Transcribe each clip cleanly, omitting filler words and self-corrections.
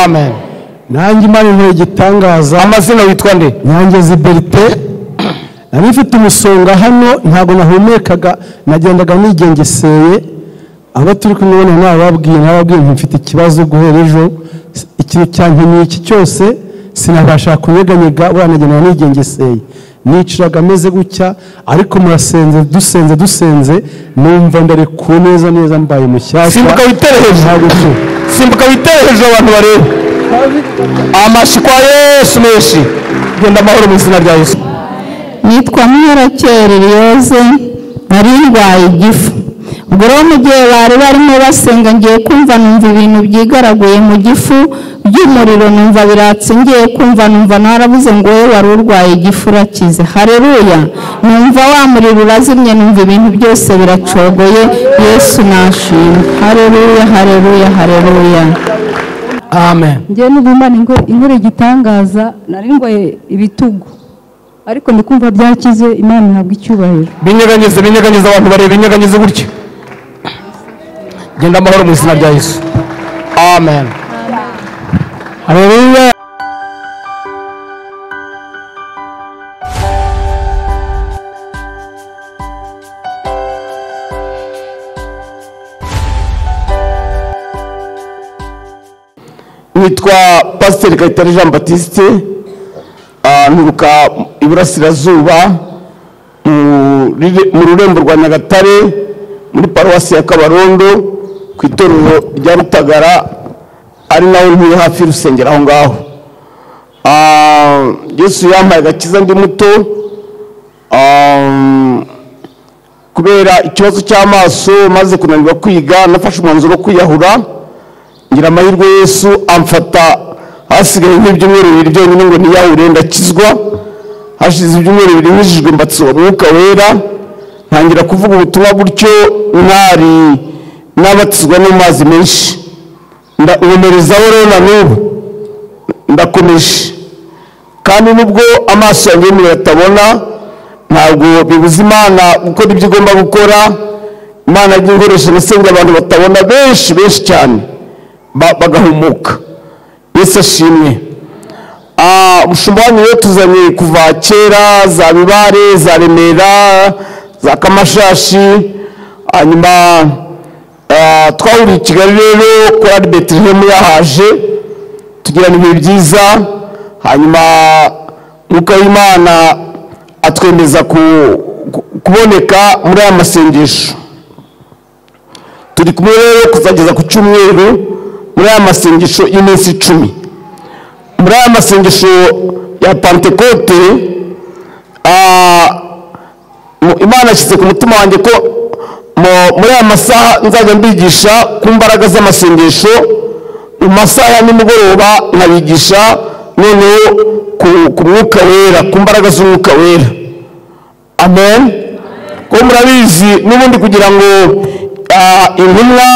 Amen. Nanjye Imana inkora igitangaza. Amazina witwa nde? Nyangezi Berite. Nari mfite umusonga hano ntabwo nahumekaga, nagendaga nigengeseye. Aba turi kumubona nababwiye mfite ikibazo guhera ejo, ikintu cyankeneye iki cyose sinabasha kunyeganyega, wanagenda nigengeseye. Niciraga ameze gutya, ariko murasenze dusenze numva ndarekuwe neza mbaye mushyashya. Simbuka witereheje. Simbuka witereheje abantu barebe. Amashi kwa Yesu menshi. Genda amahoro mu izina rya Yesu. Nitwa Muherakere Ryoze, nari ndwaye igifu. Ubwo rero mu gihe bari barimo basenga ngiye kumva numva ibintu byigaraguye mu gifu by'umuriro, numva biratse, ngiye kumva numva narabuze ngo wowe wari urwaye igifu urakize. Haleluya. Numva wa muriro urazimye, numva ibintu byose biracogoye. Yesu nashimwe. Haleluya, haleluya, haleluya. Amen. Ngiye n'Imana inkora igitangaza, nari ndwaye ibitugu ariko ndikumva byakize. Imana ihabwa icyubahiro. Binyeganyeze abantu barebe, binyeganyeze gutya. Genda amahoro mu izina rya Yesu. Amen. Haleluya. Nitwa Pastor Kayitare Jean Baptiste, nturuka Iburasirazuba mu rurembo rwa Nyagatare, muri paruwasi ya Kabarondo, ku itorero rya Rutagara, ari naho ntuye hafi y'urusengero aho ngaho. Yesu yampaye agakiza ndi muto, kubera ikibazo cy'amaso maze kunanirwa kwiga, nafashe umwanzuro wo kwiyahura. Ngira amahirwe Yesu amfata, hasigaye nk'ibyumweru 2 byonyine ngo niyahure, ndakizwa. Hashize ibyumweru 2 nkijijwe, mbatswa Umwuka Wera, ntangira kuvuga ubutumwa gutyo, ntari nabatizwa no mazi menshi. Ndakomerezaho rero na n'ubu ndakomeje, kandi nubwo amaso yanjye yatabona, ntabwo bibuza Imana gukora ibyo igomba gukora. Imana y'ingoresha nasenga abantu batabona benshi cyane bagahumuka. Yesu ashimwe. Umushumba wanyu rero tuzanye kuva kera, za Bibare, za Remera, za Kamashashi, hanyuma twahuriye i Kigali rero kuri Bethlehem yahaje, tugirana ibihe byiza. Hanyuma Mwuka w'Imana atwemeza kuboneka muri aya masengesho. Turi kumwe rero kuzageza ku cyumweru muri aya masengesho y'iminsi 10. Muri aya masengesho ya Pentecote, Imana ashyize ku mutima wanjye ko muri aya masaha nzajya mbigisha ku mbaraga z'amasengesho. Mu masaha ya nimugoroba nkabigisha noneho ku Mwuka Wera, ku mbaraga z'Umwuka Wera. Amen. Ko murabizi n'ubundi kugira ngo intumwa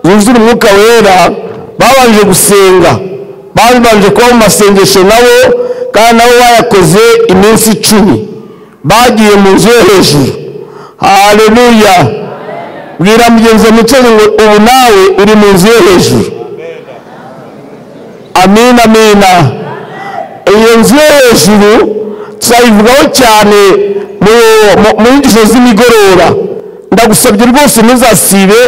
zuzure Umwuka Wera babanje gusenga, babanje kuba mu masengesho nabo, kandi nabo bayakoze iminsi 10, bagiye mu nzu yo hejuru. Haleluya. Bwira mugenzi mucyo ngo ubu nawe uri mu nzu yo hejuru. Amina, amina. Iyo nzu yo hejuru turayivugaho cyane mu nyigisho z'imigoroba. Ndagusabye rwose ntuzasibe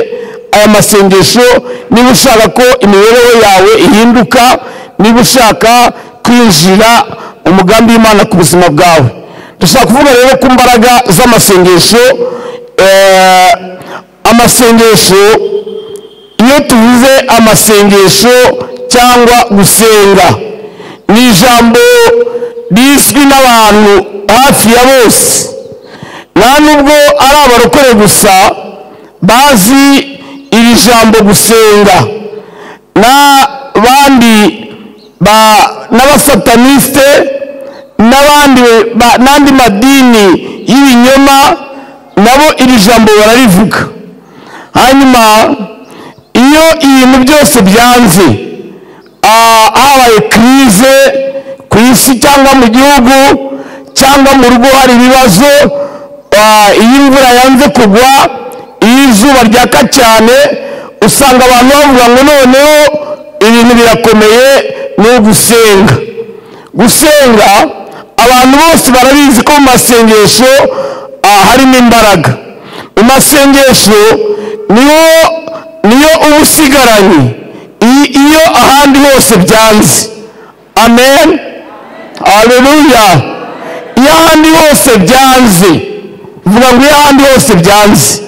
aya masengesho niba ushaka ko imibereho yawe ihinduka, niba ushaka kwinjira umugambi w'Imana ku buzima bwawe. Ndashaka kuvuga rero ku mbaraga z'amasengesho. Amasengesho, iyo tuvuze amasengesho cyangwa gusenga, ni ijambo rizwi n'abantu hafi ya bose. Nta nubwo ari abarokore gusa bazi iri jambo gusenga, n'abandi n'abasataniste n'andi madini y'ibinyoma nabo iri jambo bararivuga. Hanyuma iyo ibintu byose byanze, habaye krize ku isi cyangwa mu gihugu cyangwa mu rugo hari ibibazo, iyo imvura yanze kugwa, iyo izuba ryaka cyane, usanga abantu bavuga ngo noneho ibintu birakomeye ni ugusenga. Gusenga abantu bose barabizi ko mu masengesho harimo imbaraga. Mu masengesho niyo uba usigaranye iyo ahandi hose byanze. Amen, haleluya. Iyo ahandi hose byanze, vuga ngo iyo ahandi hose byanze,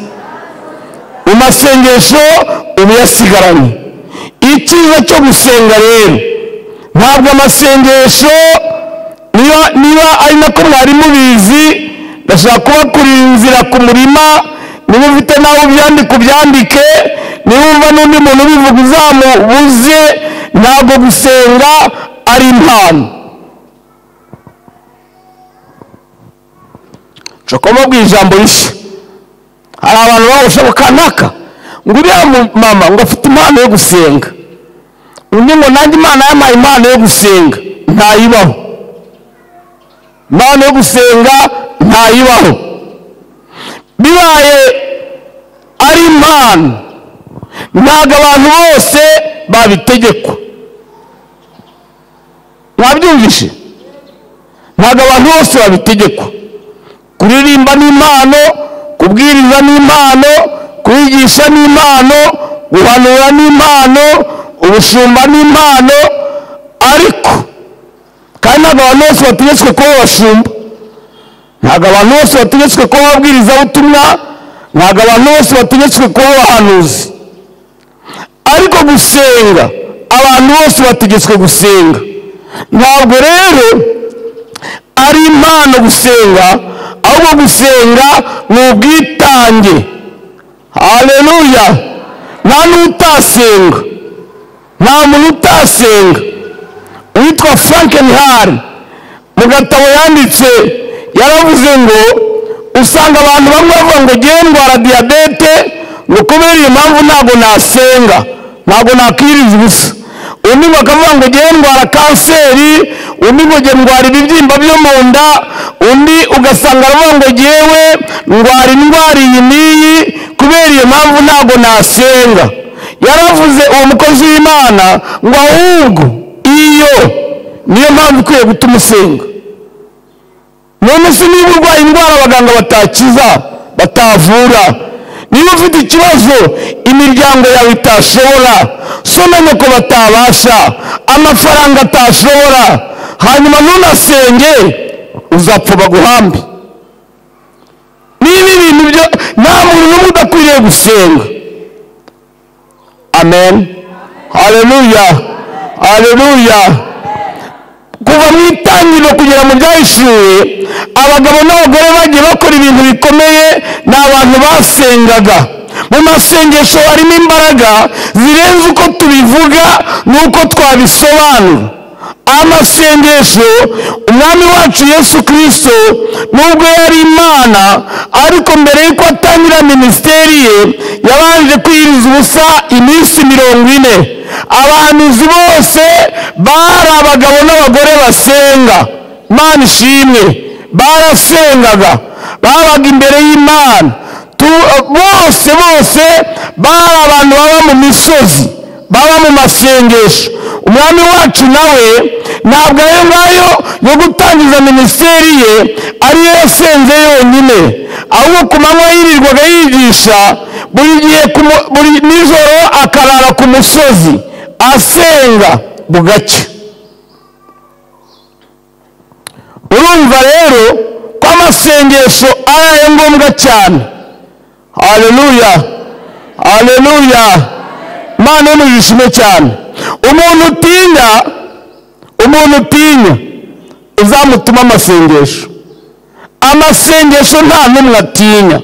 mu masengesho uba uyasigaranye. Icyiza cyo gusenga rero, ntabwo amasengesho niba ari nako mwari mubizi, ndashaka kubakurira inzira ku murima. Niba ufite nawe ubyandike, niba wumva n'undi muntu ubivuga uzamubuze. Ntabwo gusenga ari impano. nshobora kubabwira ijambo rishya. Hari abantu bawusha kanaka ngo uriya mama ngo afite impano yo gusenga, undi ngo nanjye Imana yampaye impano yo gusenga. Ntayibaho. Impano yo gusenga ntayibaho. Bibaye ari impano, ntabwo abantu bose babitegekwa. Mwabyumvishe? Ntabwo abantu bose babitegekwa. Kuririmba ni impano, kubwiriza ni impano, kwigisha ni impano, guhanura ni impano, ubushumba ni impano. Ariko kandi ntabwo abantu bose bategetswe kuba abashumba, ntabwo abantu bose bategetswe kuba ababwirizabutumwa, ntabwo abantu bose bategetswe kuba abahanuzi. Ariko gusenga, abantu bose bategetswe gusenga. Ntabwo rero ari impano gusenga, ahubwo gusenga ni ubwitange. Haleluya. Nta n'utasenga, nta muntu utasenga. Uwitwa Frankenhal mu gatabo yanditse yaravuze ngo usanga abantu bamwe bavuga ngo ngiye ndwara diyabete, ngo kubera iyo mpamvu ntabwo nasenga, ntabwo nakwiriza ubusa. Undi bakavuga ngo ngiye ndwara kanseri, undi ngo ngiye ndwara ibibyimba byo mu nda, undi ugasanga aravuga ngo ngewe ndwara indwara iyi n'iyi, kubera iyo mpamvu ntabwo nasenga. Yaravuze uwo mukozi w'Imana ngo ahubwo iyo niyo mpamvu ikwiye gutuma usenga. None se niba urwaye indwara abaganga batakiza, batavura, niba ufite ikibazo imiryango yawe itashobora, so na nyoko batabasha, amafaranga atashobora, hanyuma ntunasenge, uzapfa baguhambe. Niba ibintu byo nta muntu n'umwe udakwiriye gusenga. Amen, haleluya, haleluya. Kuva mu itangiriro kugera mu byahishuwe, abagabo n'abagore bagiye bakora ibintu bikomeye, ni abantu basengaga. Mu masengesho harimo imbaraga zirenze uko tubivuga n'uko twabisobanura. Amasengesho, umwami wacu Yesu Kristo nubwo yari Imana, ariko mbere y'uko atangira minisiteri ye yabanje kwiyiriza ubusa iminsi 40. Abahanuzi bose bari abagabo n'abagore basenga. Imana ishimwe, barasengaga, babaga imbere y'Imana. Bose bari abantu baba mu misozi, baba mu masengesho. Umwami wacu nawe ntabwo ayo ngayo yo gutangiza minisiteri ye ariyo yasenze yonyine, ahubwo ku manywa yirirwaga yigisha, buri gihe buri nijoro akarara ku musozi asenga bugacya. Urumva rero ko amasengesho ari ngombwa cyane. Haleluya, haleluya. Imana nuyishime cyane. Umuntu utinya uzamutuma amasengesho. Amasengesho nta n'umwe atinya.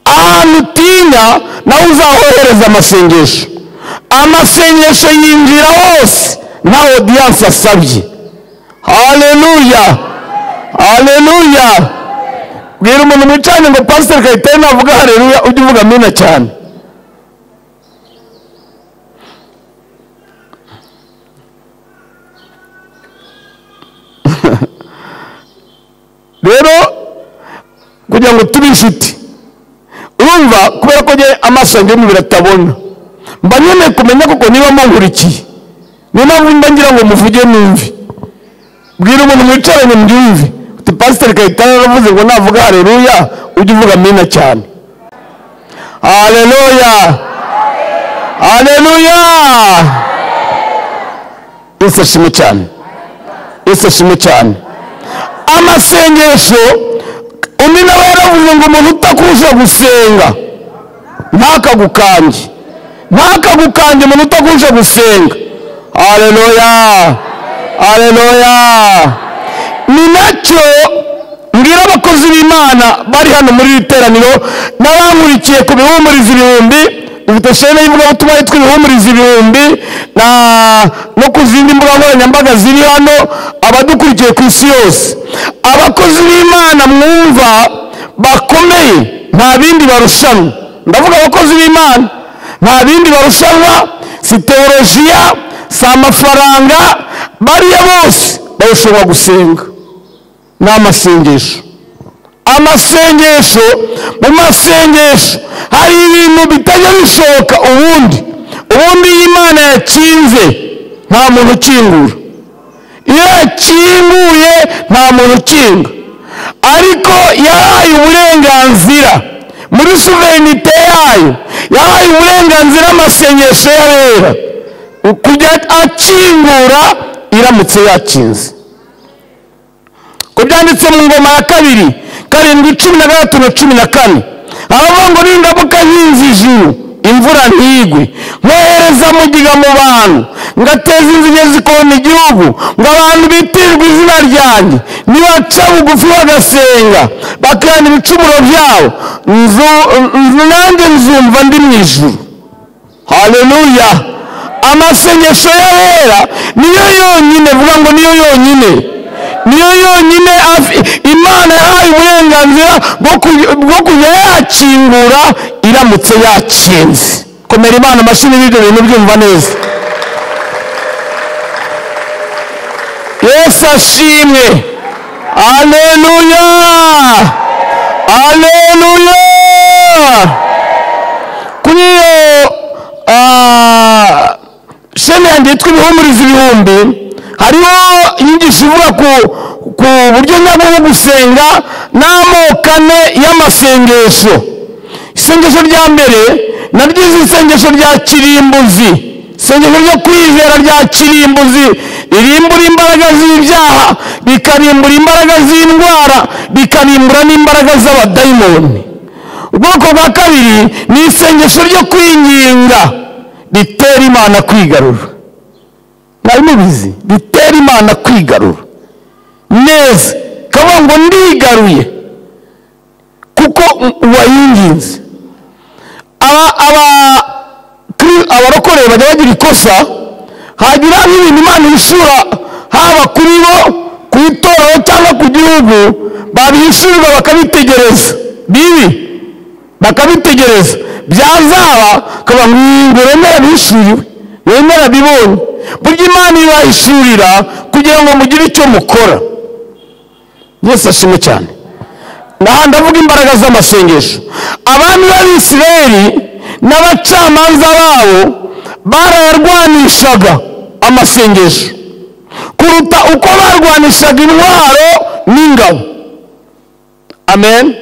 Ahantu utinya nawe uzahohereza amasengesho. Amasengesho yinjira hose nta audience asabye. Haleluya, haleluya. Bwira umuntu mwicanye ngo Pastor Kayitare navuga haleluya, ujye uvuga amina cyane. Rero kugira ngo tube inshuti, urumva kubera ko amaso yanjye biratabona, mba nyine kumenya kuko niba munkurikiye, niyo mpamvu mba ngira ngo muvuge numve. Bwira umuntu mwicaranye mbyumve. Uti Pasiteri Kayitare yaravuze ngo navuga haleluya ujye uvuga amina cyane. Haleluya, haleluya. Yesu ashimwe cyane, Yesu ashimwe cyane. Amasengesho undi nawe yaravuze ngo umuntu utakurusha gusenga ntakagukanje, ntakagukanje umuntu utakurusha gusenga. Haleluya, haleluya. Ni nacyo mbwira abakozi b'Imana bari hano muri iri teraniro n'abankurikiye ku bihumuriza ibihumbi, dufite shene y'ivugabutumwa yitwa ibihumuriza ibihumbi no ku zindi mbuga nkoranyambaga ziri hano, abadukurikiye ku isi yose. Abakozi b'Imana mwumva bakomeye nta bindi barushanwa. Ndavuga abakozi b'Imana nta bindi barushanwa, si teolojiya, si amafaranga, bariya bose barushanwa gusenga. Ni amasengesho. Amasengesho, mu masengesho hari ibintu bitajya bishoboka ubundi iyo Imana yakinze nta muntu ukingura. Iyo yakinguye nta muntu ukinga, ariko yahaye uburenganzira muri suverenite yayo, yahaye uburenganzira amasengesho y'abera kujya akingura iramutse yakinze. Ko byanditse mu Ngoma ya 2:7-13-14 aravuga ngo nindamuka nkinze ijuru imvura ntigwe, nkohereza mugiga mu bantu, ngateza inzige zikona igihugu, ngo abantu bitirirwe izina ryanjye nibaca bugufi bagasenga bakihana ibicumuro byabo, nanjye nzumva ndi mu ijuru. Haleluya. Amasengesho y'abera niyo yonyine, vuga ngo niyo yonyine, niyo yonyine Imana yahaye uburenganzira bwo kujya yakingura iramutse yakinze. Komera Imana amashyi n'ibyo bintu byumva neza. Yesu ashimwe. Haleluya, haleluya. Kuri shene yanjye yitwa ibihumuriza ibihumbi hariho inyigisho ivuga ku buryo nyabwo bwo gusenga n'amoko ane y'amasengesho. Isengesho rya mbere naryize isengesho rya kirimbuzi, isengesho ryo kwizera rya kirimbuzi, ririmbura imbaraga z'ibyaha, bikarimbura imbaraga z'indwara, bikarimbura n'imbaraga z'abadayimoni. Ubwoko bwa kabiri ni isengesho ryo kwinginga, ritera Imana kwigarura. Nari mubizi, ritera Imana kwigarura neza, kavuga ngo ndigaruye kuko wayinginze. Abarokore bajya bagira ikosa, hagira nk'ibintu Imana ishura haba kuri bo, ku itorero cyangwa ku gihugu, babihishurirwa bakabitegereza bibi, bakabitegereza byazaba kavuga ngo wemera bishuriwe, wemera bibonye. Burya Imana ibahishurira kugira ngo mugire icyo mukora. Yesu ashimwe cyane. Ndavuga imbaraga z'amasengesho. Abami b'Abisirayeli n'abacamanza babo barayarwanishaga amasengesho kuruta uko barwanishaga intwaro n'ingabo. Amen.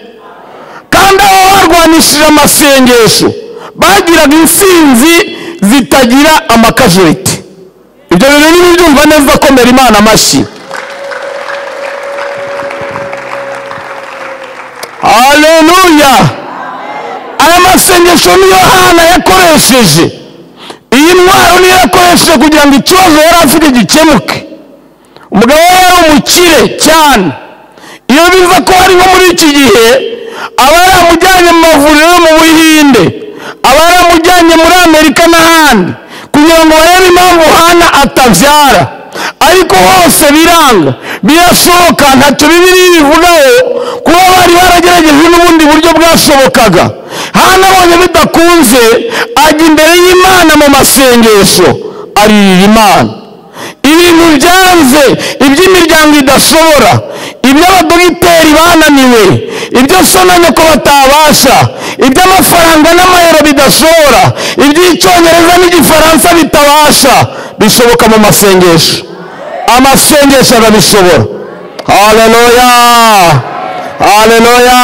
Kandi abo barwanishije amasengesho bagiraga intsinzi zitagira amakajuriti. Ibyo bintu nibyumva neza, komera Imana amashyi. Haleluya. Aya masengesho niyo Hana yakoresheje, iyi ntwaro niyo yakoresheje kugira ngo ikibazo yari afite gikemuke. Umugabo we yari umukire cyane, iyo biza ko ari nko muri iki gihe aba yaramujyanye mu mavuriro yo mu Buhinde, aba yaramujyanye muri Amerika n'ahandi kugira ngo barebe impamvu Hana atabyara, ariko hose biranga. Birashoboka, ntacyo Bibiliya bivugaho, kuba bari baragerageje n'ubundi buryo bwashobokaga. Hana abonye bidakunze ajya imbere y'Imana mu masengesho, aririra Imana. Ibintu byanze, iby'imiryango idashobora, iby'abadogiteri bananiwe, ibyo so na nyoko batabasha, iby'amafaranga n'amayero bidashobora, iby'icyongereza n'igifaransa bitabasha, bishoboka mu masengesho. Amasengesho arabishobora. Haleluya, haleluya,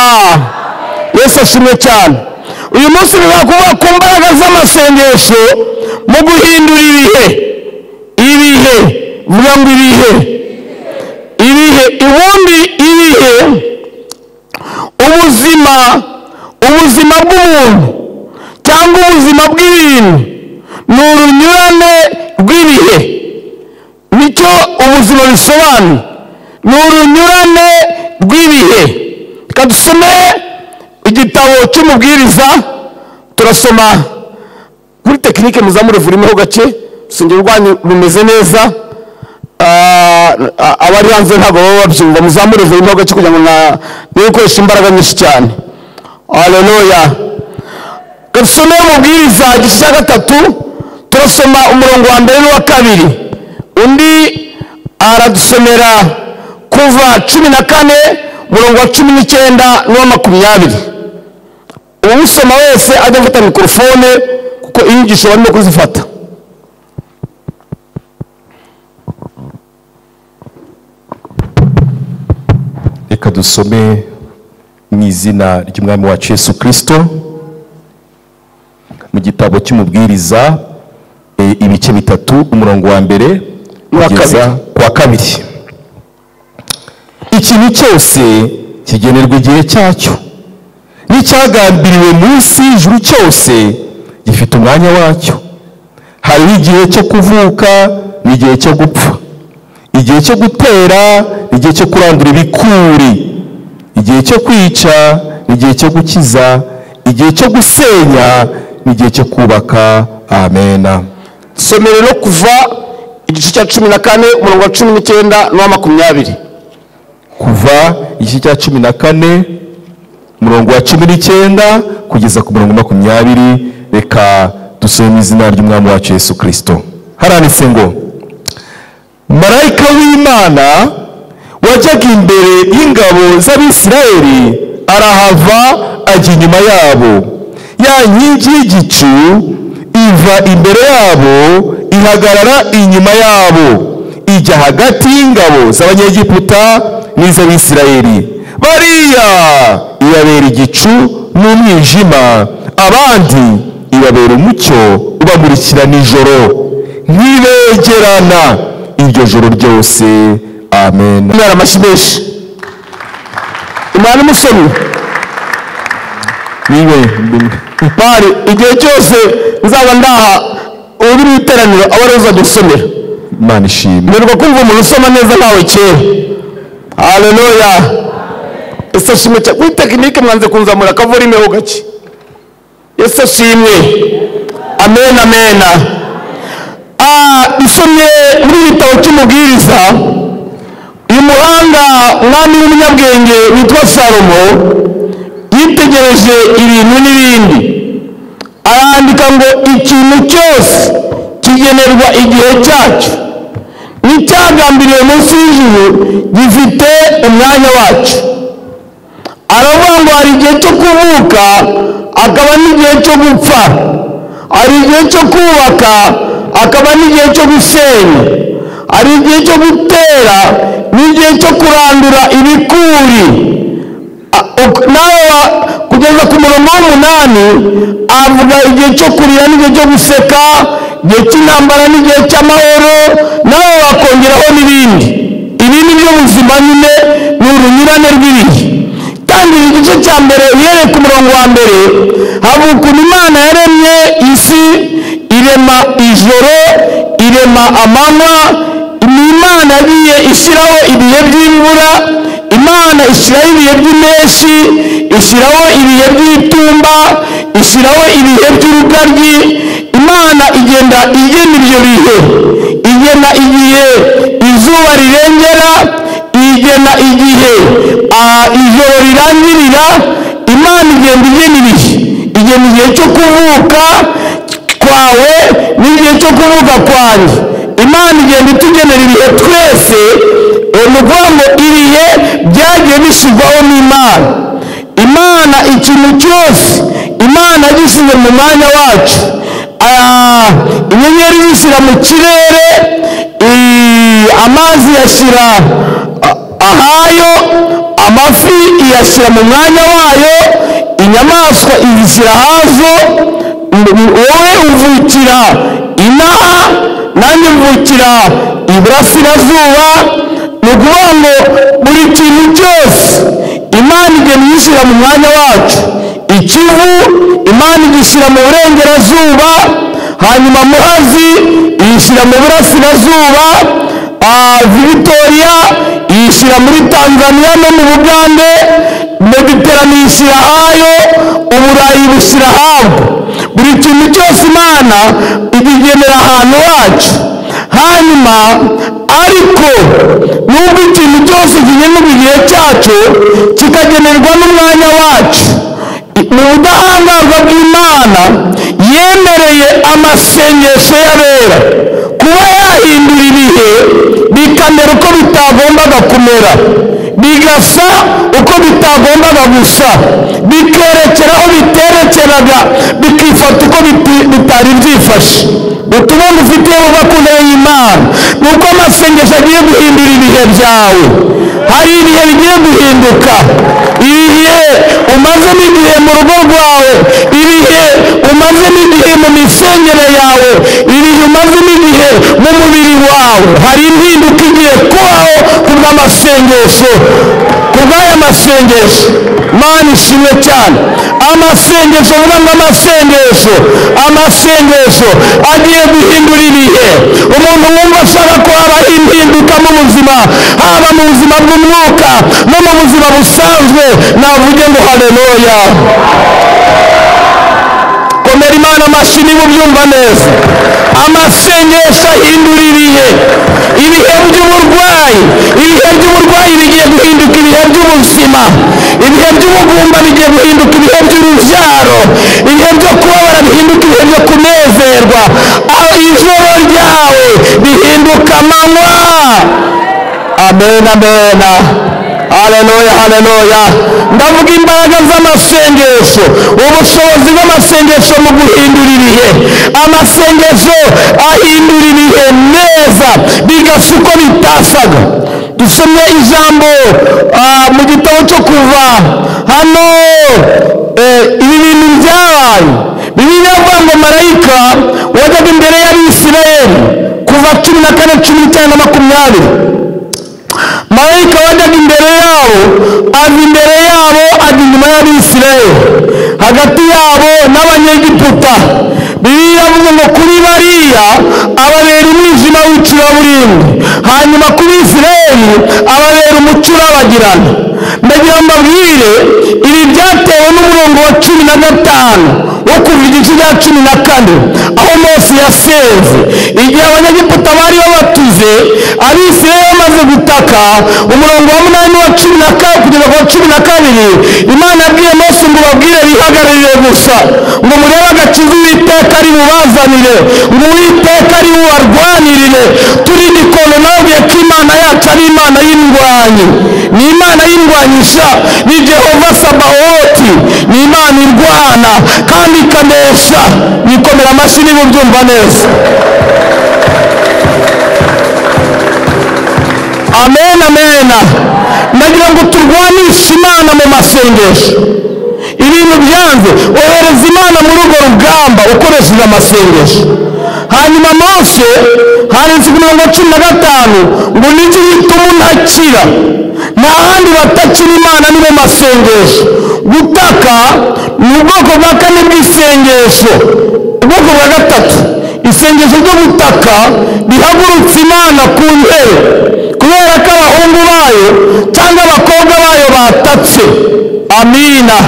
Yesu ashimwe cyane. Uyu munsi bivuga ku mbaraga z'amasengesho mu guhindura ibihe, vuga ngo ibihe, ubundi ibihe, ubuzima bw'umuntu cyangwa ubuzima bw'ibintu ni urunyurane rw'ibihe. Nicyo ubuzima bisobanuye, ni urunyurane rw'ibihe. Reka dusome igitabo cy'umubwiriza, turasoma kuri tekinike muzamure vurimeho gake, urusengero rwanyu rumeze neza, abari hanze ntabwo baba babyumva, muzamure vurimeho gake kugira ngo nikoreshe imbaraga nyinshi cyane. Haleluya. Dusome umubwiriza igice cya 3, turasoma umurongo wa 1 n'uwa 2. Undi aradusomera kuva 14 umurongo wa 19 n'uwa 20. Umusoma wese ajya gufata mikrofone kuko inyigisho barimo kuzifata. Reka dusome mu izina ry'umwami wacu Yesu Kristo mu gitabo cy'umubwiriza ibice 3 umurongo wa 1 kugeza ku wa 2. Ikintu cyose kigenerwa igihe cyacyo, n'icyagambiriwe munsi y'ijuru cyose gifite umwanya wacyo. Hariho igihe cyo kuvuka n'igihe cyo gupfa, igihe cyo gutera n'igihe cyo kurandura ibikuri, igihe cyo kwica n'igihe cyo gukiza, igihe cyo gusenya n'igihe cyo kubaka. Amena. Somero no kuva igice cya 14 umurongo wa 19 n'uwa 20. Kuva igice cya 14 umurongo wa 19 kugeza ku murongo 20. Reka dusome mu izina ry'umwami wacu Yesu Kristo. Haranditse ngo, marayika w'Imana wajyaga imbere y'ingabo z'Abisirayeli arahava ajya inyuma yabo. Ya nkingi y'igicu iva imbere yabo ihagarara inyuma yabo, ijya hagati y'ingabo z'Abanyegiputa n'iz'Abisirayeli. Bariya ibabera igicu n'umwijima, abandi ibabera umucyo ubamurikira nijoro, ntibegerana iryo joro ryose. Amen. Imana amashimeshi. Imana umusoni niwe bari igihe cyose nzaba ndaha uri mu iteraniro abaroza dusomera. Imana ishimwe. Nirwa kumva umuntu usoma neza nawe kera. Haleluya. Yesu ashimwe cyane. Kuri tekinike mwanze kunzamura akavurimeho gake. Yesu ashimwe. Amen, amen. Isomye muri igitabo cy'umubwiriza, uyu muhanga umwami w'umunyabwenge witwa Salomo yitegereje ibintu n'ibindi, arandika ngo ikintu cyose kigenerwa igihe cyacyo, n'icyagambiriwe munsi y'ijuru gifite umwanya wacyo. Aravuga ngo hari igihe cyo kuvuka, akaba n'igihe cyo gupfa, hari igihe cyo kubaka, akaba n'igihe cyo gusenya, hari igihe cyo gutera n'igihe cyo kurandura ibikuri. Nawe kugeza ku murongo w'8 avuga igihe cyo kurira n'igihe cyo guseka, igihe cy'intambara n'igihe cy'amahoro, nawe wakongeraho n'ibindi. Ibi ni byo buzima nyine, ni urunyurane rw'ibihe. Tangira igice cya mbere uhereye ku murongo wa 1 havuga ukuntu Imana yaremye isi, irema ijoro, irema amanywa. Imana yagiye ishyiraho ibihe by'imvura, Imana ishyiraho ibihe by'impeshyi, ishyiraho ibihe by'itumba, ishyiraho ibihe by'urugaryi. Imana igenda igena ibyo bihe, igena igihe izuba rirengera, igena igihe ijoro rirangirira. Imana igenda igena ibihe, igena igihe cyo kuvuka kwawe n'igihe cyo kuvuka kwanjye. Imana igenda itugenera ibihe twese. Ni ukuvuga ngo ibihe byagiye bishyirwaho n'Imana. Imana ikintu cyose Imana yagishyize mu mwanya wacu. inyenyeri zishyira mu kirere, amazi yashyira ahayo, amafi iyashyira mu mwanya wayo, inyamaswa izishyira hazo. Wowe uvukira inaha, nanjye mvukira iburasirazuba. Ni ukuvuga ngo buri kintu cyose Imana igenda iyishyira mu mwanya wacu. Ikivu Imana igishyira mu burengerazuba, hanyuma Muhazi iyishyira mu burasirazuba, Victoria iyishyira muri Tanzania no mu Bugande, Mediterane iyishyira ahayo, Uburayi bushyira ahabwo. Buri kintu cyose Imana ikigenera ahantu wacu. Hanyuma ariko nubwo ikintu cyose kigenerwa igihe cyacu, kikagenerwa n'umwanya wacu, mu budahangarwa bw'Imana yemereye amasengesho y'abera kuba yahindura ibihe bikamera uko bitagombaga kumera, bigasa uko bitagombaga gusa, bikerekera aho biterekeraga, bikifata uko bitari byifashe. Ubutumwa dufitiye bubakunde y'Imana ni uko amasengesho agiye guhindura ibihe byawe. Hari ibihe bigiye guhinduka, ibihe umazemo igihe mu rugo rwawe, ibihe umazemo igihe mu misengere yawe, ibihe umazemo igihe mu mubiri wawe. Hari impinduka igiye kubaho kubw'amasengesho, kubw'aya masengesho. Mana ishimwe cyane. Amasengesho, vuga ngo amasengesho agiye guhindura ibihe. Umuntu wumva ashaka ko habaho impinduka mu buzima, haba mu buzima bw'umwuka no mu buzima busanzwe, navuge ngo haleluya. Komera Imana amashyi niba ubyumva neza. Amasengesho ahindura ibihe. Ibihe by'uburwayi bigiye guhinduka ibihe by'ubuzima. Ibihe by'ubugumba bigiye guhinduka ibihe by'urubyaro. Ibihe byo kubabara bihinduka ibihe byo kunezerwa. Aho ijoro ryawe bihinduka amanywa. Amen, amen. Haleluya, haleluya. Ndavuga imbaraga z'amasengesho, ubushobozi bw'amasengesho mu guhindura ibihe. Amasengesho ahindura ibihe neza, bigasa uko bitasaga. Dusomye ijambo mu gitabo cyo Kuva hano, ibi bintu byabaye. Bibiliya ivuga ngo marayika wajyaga imbere y'Abisirayeli, Kuva 14:19-20. Marayika wajyaga imbere yabo, ava imbere yabo ajya inyuma y'Abisirayeli, hagati yabo n'Abanyegiputa. Bibiliya ivuga ngo kuri bariya ababera umwijima w'icuraburindi, hanyuma kuri Isirayeli ababera umucyo urabagirana. Ndagira ngo mbabwire, ibi byatewe n'umurongo wa 15 wo kuva igice cya 14, aho Mose yasenze igihe Abanyegiputa bari babatuze, Abisirayeli bamaze gutaka. Umurongo wa 8 wa 11 kugeza ku wa 12, Imana yabwiye Mose ngo babwire bihagararire gusa, ngo murebe agakiza Uwiteka ari bubazanire, ngo Uwiteka ari bubarwanirire. Turi gikono nabwiye ko Imana yacu ari Imana y'indwanyi, ni Imana y'indwanyisha, ni Jehova Sabaoti, ni Imana irwana kandi ikanesha. Nikomera amashyi niba ubyumva neza. Amen, amen. Nagira ngo turwanishe Imana mu masengesho. Ibintu byanze, ohereza Imana muri urwo rugamba ukoresheje amasengesho. Hanyuma Mose handitse ku mirongo 15 ngo niki gituma untakira. Nta handi batakira Imana ni mu masengesho. Gutaka ni ubwoko bwa kane bw'isengesho. Ubwoko bwa gatatu, isengesho ryo gutaka rihagurutsa Imana ku ntebe kubera ko abahungu bayo cyangwa abakobwa bayo batatse. Amina.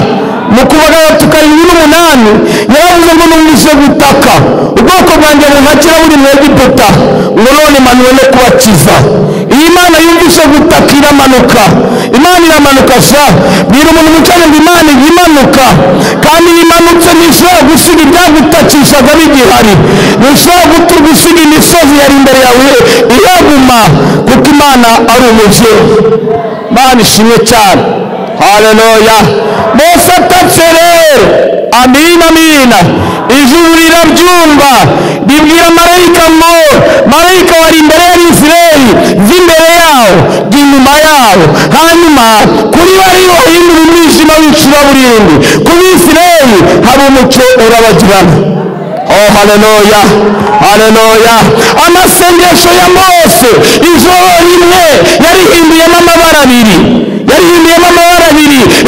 Mu Kuva 7:8 yaravuze ngo numvise gutaka ubwoko bwanjye buntakira buri mu Egiputa, ngo none manuwe no kubakiza. Iyi Imana yumvise gutaka iramanuka. Imana iramanuka sha. Bwira umuntu mucyane ngo Imana imanuka, kandi imanutse ntishobora gusiga ibyagutakishaga bigihari. Ntishobora gusiga imisozi yari imbere yawe ihaguma, kuko Imana ari umuvyeyi. Imana ishimwe cyane. haleluya. Mose atatse rero, amina amina, ijuru rirabyumva ribwira marayika ngo marayika wari imbere y'Abisirayeli z'imbere yawo inyuma yawo, hanyuma kuri bariho hindura umwijima w'icuraburindi, ku Bisirayeli hari umucyo urabagirana. Oh haleluya, haleluya. Amasengesho ya Mose ijoro rimwe yarihinduyemo amabara abiri,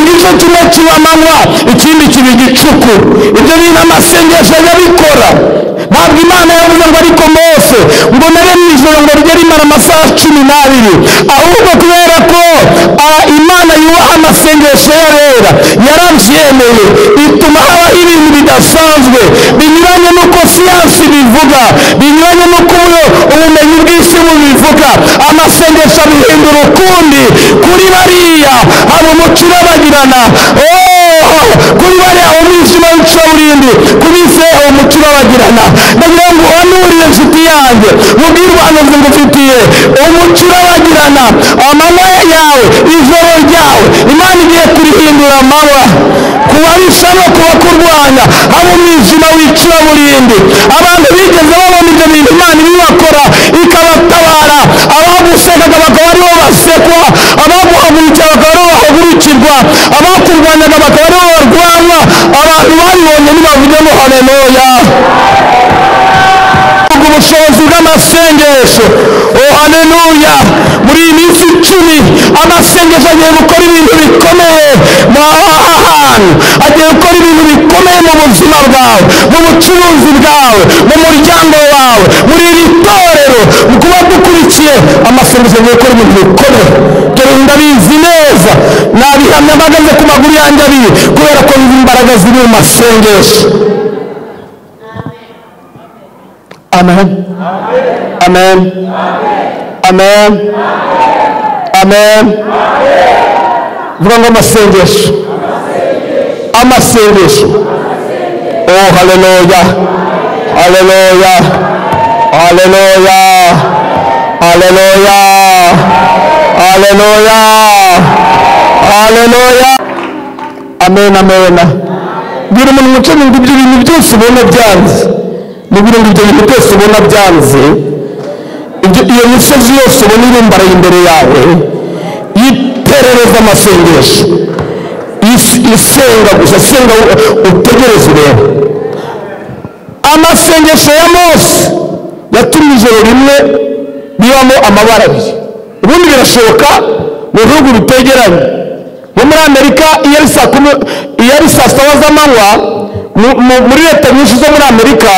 igice kimwe kiba amanywa, ikindi kiba igicuku. Ibyo bintu amasengesho yabikora. Ntabwo Imana yavuze ngo ariko Mose ngo nare mu ijoro ngo rijye rimara amasaha 12, ahubwo kubera ko Imana yubaha amasengesho y'abera yarabyemeye, ituma habaho ibintu bidasanzwe binyuranye n'uko siyansi bivuga, binyuranye n'uko ubumenyi bw'isi bubivuga. Amasengesho abihindura ukundi. Kuri bariya hari umuco urabagirana, kuri bariya umwijima w'icuraburindi, ku Bisirayeli hari umuco urabagirana. Ndagira ngo uhanurire inshuti yanjye, mubwire ubuhanuzi ngufitiye, umuco urabagirana, amanywa yawe, ijoro ryawe Imana igiye kurihindura amanywa. Kubabisha no kubakurwanya hari umwijima w'icuraburindi. Abantu bigeze babona ibyo bintu Imana ibibakora ikabatabara. Abagusekaga bakaba aribo basekwa, abaguhagurukira bakaba aribo bahagurukirwa, abakurwanyaga bakaba aribo barwanwa. Abantu babibonye nibavuge ngo haleluya. Ubushobozi bw'amasengesho, oh haleluya. Muri iyi minsi 10 amasengesho agiye gukora ibintu bikomeye mu hantu, agiye gukora ibintu bikomeye mu buzima bwawe, mu bucuruzi bwawe, mu muryango wawe, muri iri torero, mu kuba dukurikiye. Amasengesho agiye gukora ibintu bikomeye. Dore ndabizi neza, nabihamya mpagaze ku maguru yanjye abiri, kubera ko imbaraga ziri mu masengesho. Amen. Amen. Amen. Amen. Vuga ngo amasengesho. Amasengesho. Oh haleluya. Haleluya. Haleluya. Haleluya. Haleluya. Haleluya. Amen. Amen. Biri mu muco n'ibyo bintu byose ubona byanze. Mubwire ngo ibyo bintu byose ubona byanze, iyo misozi yose ubona irumbaraye imbere yawe, yiterereza amasengesho. Isenga gusa, senga utegereze urebe. Amasengesho ya Mose yatumye ijoro rimwe bibamo amabara abiri. Ubundi birashoboka mu bihugu bitegeranye. Nko muri Amerika iyo ari saa 7 z'amanywa, muri leta nyinshi zo muri Amerika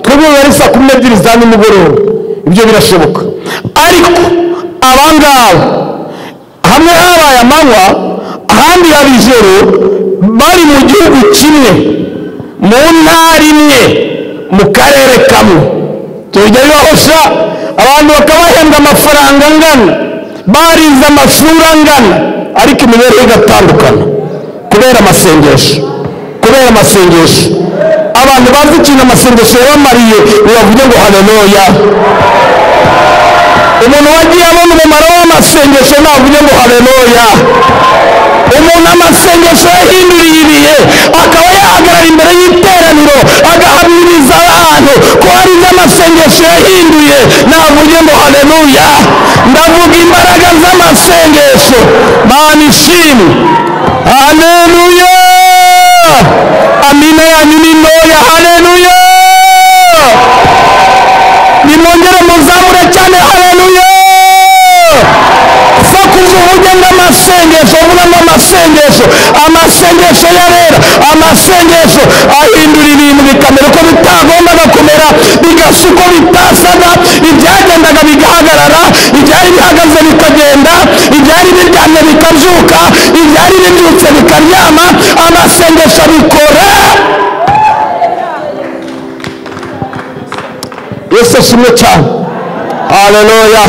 twebwe ari saa 12 za nimugoroba. Ibyo birashoboka. Ariko abangaba hamwe habaye amanywa, ahandi hari ijoro, bari mu gihugu kimwe, mu ntara imwe, mu karere kamwe. Tujya bibahosha abantu bakabahembwa amafaranga angana, barize amashuri angana, ariko imibereho igatandukana kubera amasengesho. Kubera amasengesho abantu bazi ikintu amasengesho yabamariye, bavuge ngo haleluya. Umuntu wagiye abona umumaro w'amasengesho navuge ngo haleluya. Umuntu amasengesho yahinduriye ibihe, akaba yahagarara imbere y'iteraniro agahamiriza abantu ko hari n'amasengesho yahinduye, navuge ngo haleluya. Ndavuga imbaraga z'amasengesho. Mana ishimwe. Haleluya. Amina yanyu ni ntoya. Haleluya. Nimwongere muzamure cyane. Haleluya. Sakuza uvuge ngo amasengesho, uvuga ngo amasengesho, amasengesho yarera, amasengesho ahindura ibintu bikamera uko bitagombaga kumera, bigasa uko bitasaga, ibyagendaga bigahagarara, ibyari bihagaze bikagenda, ibyari biryamye bikazuka, ibyari bibyutse bikaryama. Amasengesho abikora. Yesu ashimwe cyane. Haleluya.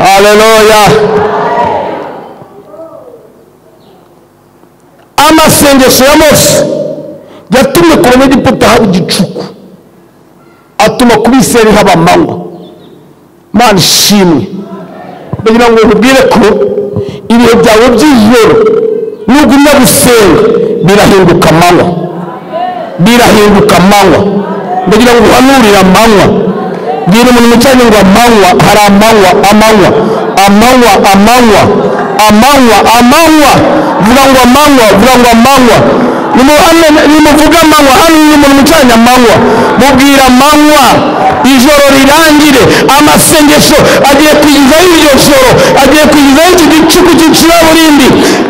Haleluya. Amasengesho ya Mose yatumye ku Banyegiputa haba igicuku, atuma ku Bisirayeli haba amanywa. Mana ishimwe. Kugira ngo nkubwire ko ibihe byawe by'ijoro nugumya gusenga birahinduka amanywa, birahinduka amanywa. Ndagira ngo uhanurire amanywa, bwira umuntu mucyanye ngo amanywa, hari amanywa, amanywa, amanywa, amanywa, amanywa, amanywa, vuga ngo amanywa, vuga ngo amanywa. Nimuvuga amanywa, hano ni umuntu mucyanye amanywa, mubwira amanywa, ijoro rirangire, amasengesho agiye kwigizaho iryo joro, agiye kwigizaho iki gicuku cy'icuraburindi,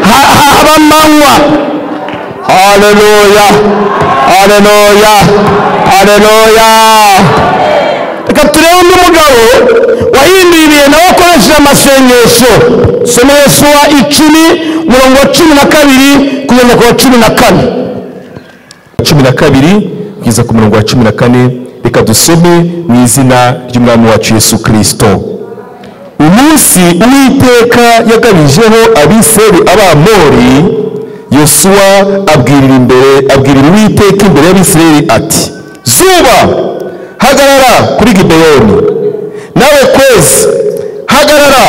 haba amanywa. Haleluya, haleluya, haleluya. Reka turebe undi mugabo wahinduriye nawe akoresheje amasengesho. Soma Yosuwa 10:12 kugeza ku 14. 12 kugeza ku 14. Reka dusome mu izina ry'umwami wacu Yesu Kristo. Umunsi Uwiteka yagabijeho Abisirayeli Abamori, Yosuwa abwirira Uwiteka imbere y'Abisirayeli ati, zuba hagarara kuri Gibeyoni, nawe kwezi hagarara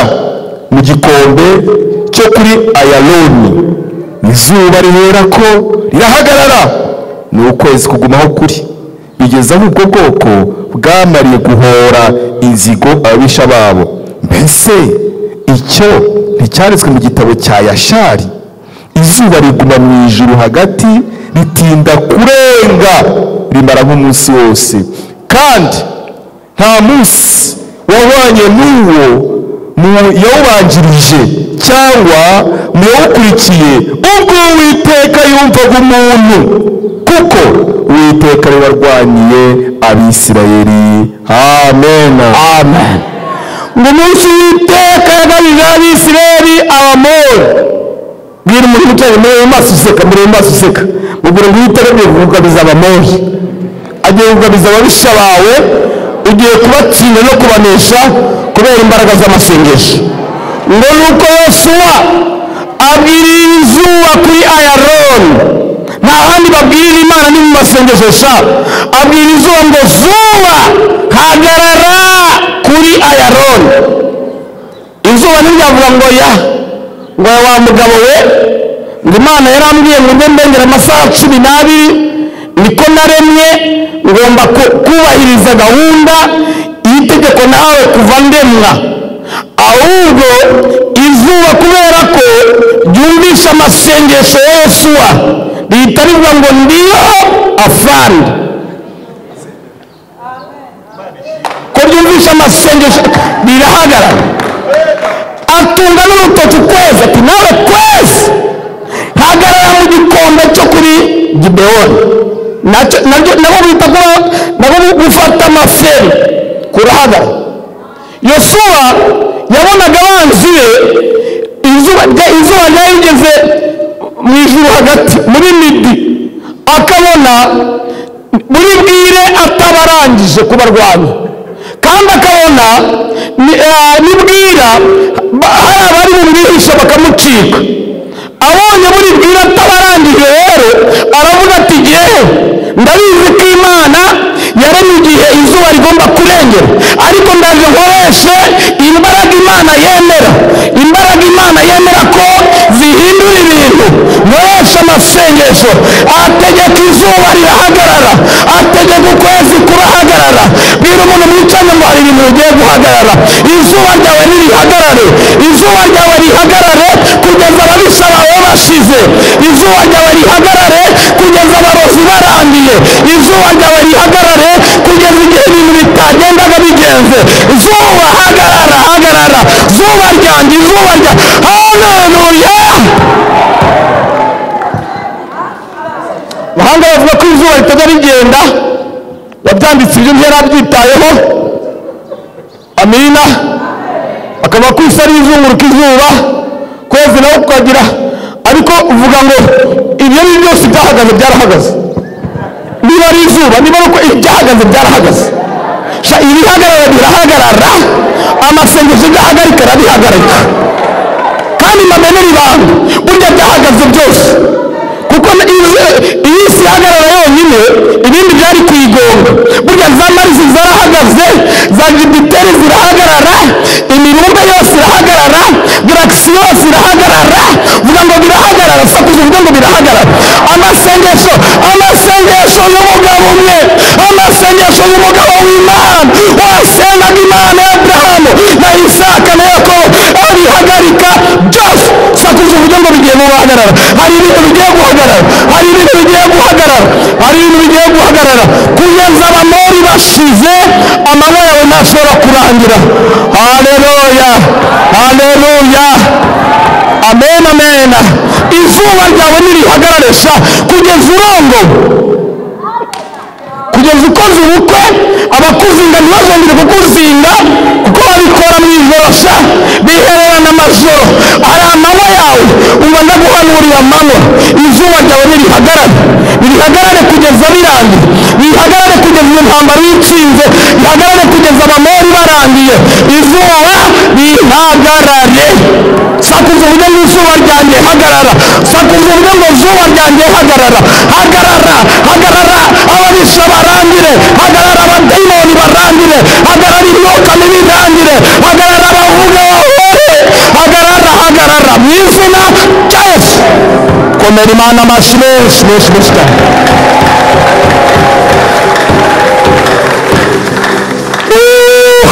mu gikombe cyo kuri Ayaloni. Izuba rihera ko rirahagarara, ni ukwezi kugumaho kuri, bigeza aho ubwo bwoko bwamariye guhora inzigo ababisha babo. Mbese icyo nticyanditswe mu gitabo cya Yashari? Izuba riguma mu ijuru hagati, ritinda kurenga, rimara nk'umunsi wose, kandi nta munsi wahwanye n'uwo mu yawubanjirije cyangwa mu yawukurikiye ubwo Uwiteka yumvaga umuntu, kuko Uwiteka ari warwaniye Abisirayeli. Amen, amen. Ngo umunsi Uwiteka yagabije Abisirayeli Abamori. Bwira umuntu mucyanye muri maso useka, muri maso useka, mubwira ngo Uwiteka agiye kugabiza Abamori, agiye kugabiza ababisha bawe, ugiye kubatsinda no kubanesha kubera imbaraga z'amasengesho. Ngo nuko Yosuwa abwirira izuba kuri Ayaloni, nta handi babwirira Imana ni mu masengesho sha. Abwira izuba ngo zuba hagarara kuri Ayaloni. Izuba ntiryavuga ngo ya, ngo wa mugabo we, ngo Imana yarambwiye ngo njye mbengera amasaha 12, niko naremye, ngomba kubahiriza gahunda y'itegeko nawe kuva ndemwa. Ahubwo izuba kubera ko ryumvisha amasengesho ya Yosuwa, rihita rivuga ngo ndiyo afande. Ko ryumvisha amasengesho rirahagarara, atunga n'urutoki ukwezi ati, nawe kwezi hagarara mu gikombe cyo kuri Gibeyoni. Nabo bita gufata amaferi, kurahagarara. Yosuwa yabonaga abanzi be, izuba ryarigeze mu ijuru hagati muri midi, akabona buri bwire atabarangije kubarwanya, kandi akabona nibwira hari abari mu mwihisho bakamucika. Abonye buri bwire atabarangije rero aravuga ati, yewe ndabizi ko Imana yaremye igihe izuba rigomba kurengera, ariko ndaje nkoreshe imbaraga Imana yemera, imbaraga Imana yemera ko zihindura ibintu. Nkoresha amasengesho, ategeka izuba rirahagarara, ategeka ukwezi kurahagarara. Bwira umuntu mwicanye ngo hari ibintu bigiye guhagarara. Izuba ryawe nirihagarare, izuba ryawe rihagarare kugeza ababisha bawe bashize. Izuba ryawe rihagarare kugeza abarozi barangiye. Izuba ryawe rihagarare kugeza igihe ibintu bitagendaga bigenze. Zuba hagarara, hagarara, zuba ryanjye, izuba rya. Haleluya. Bahanga bavuga ko izuba ritajya rigenda, yabyanditse ibyo ntiyarabyitayeho. Amina. Akaba ku isi ari izunguruka izuba, kwezi nawe kukagira, ariko uvuga ngo ibyo ni byose byahagaze byarahagaze. Niba ari izuba, niba ari uko ibyahagaze byarahagaze. Ibihagarara birahagarara, amasengesho byahagarika arabihagarika. Kandi mamenera ibanga, burya byahagaze byose, kuko iyi si ihagarara yonyine, ibindi byari kuyigonga. Burya za Marisi zarahagaze, za Jupiteri zirahagarara, imibumbe yose irahagarara, galaxy yose irahagarara. Vuga ngo birahagarara, guhagarara, hari ibintu bigiye guhagarara, hari ibintu bigiye guhagarara, hari ibintu bigiye guhagarara kugeza abamori bashize amanywa yawe ntashobora kurangira. Haleluya, haleluya, amen, amen. Izuba ryawe nirihagararesha kugeza urongo, kugeza ukoze ubukwe abakuzinga ntibazongere kukuzinga kuko babikora mu ijoro sha bihererana amajoro. ari amanywa yawe umva ndaguhanurira amanywa, izuba ryawe nirihagarare, nirihagarare kugeza birangiye, nirihagarare kugeza iyo ntambara uyitsinze, rihagarare kugeza abamori barangiye, izuba rihagarare. Sakuza uvuge ngo izuba ryanjye hagarara, sakuza uvuge ngo izuba ryanjye hagarara, hagarara, hagarara, ababisha barangire, hagarara, abadayimoni barangire, hagarara, imyuka mibi irangire, hagarara, abavuga bahore, hagarara, hagarara mu izina rya Yesu. Komera Imana amashyi menshi menshi menshi cyane.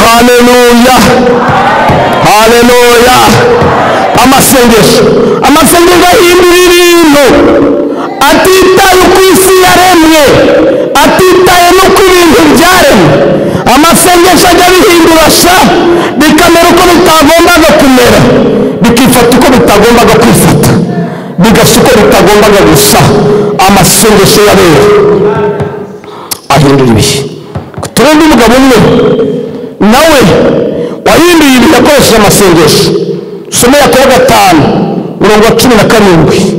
Haleluya, haleluya. Amasengesho ahindura ibintu, atitaye uko isi yaremwe, atitaye n'uko ibintu byaremwe. Amasengesho ajya bihindura sha bikamera uko bitagombaga kumera, bikifata uko bitagombaga kwifata, bigasa uko bitagombaga gusa. Amasengesho ya rero ahindura ibihe. Turende umugabo umwe nawe wahinduye ibihe akoresheje amasengesho. Some Yakobo 5:17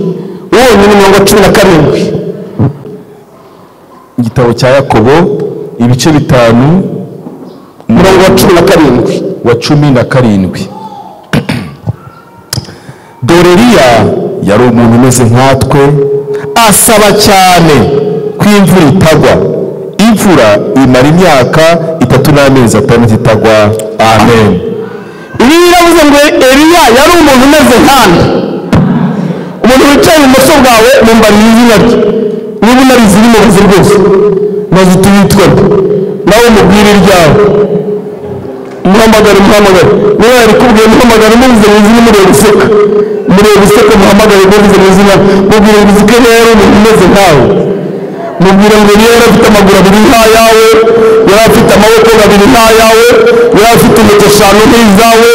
wonyine 17. Igitabo cya Yakobo ibice 5:17. Dore Eliya yari umuntu umeze nkatwe, asaba cyane ko imvura itagwa. Imvura imara imyaka 3 n'amezi 6 itagwa. Amen. Biravuze ngo Eliya yari umuntu umeze nkande, umuntu wicaye ibumoso bwawe numva ni izina rye, niba unarizi rimubaze rwose maze tubitwe nawe umubwire iryawe, muhamagare, niba yari kubwiye muhamagare, muvuze mu izina, mureba useka, muhamagare muvuze mu izina, mubwire ngo uzike rero umuntu umeze nkawe. Mubwire ngo Eliya yari afite amaguru 2 nk'ayawe, yari afite amaboko 2 nk'ayawe, yari afite intoki 5 nk'izawe.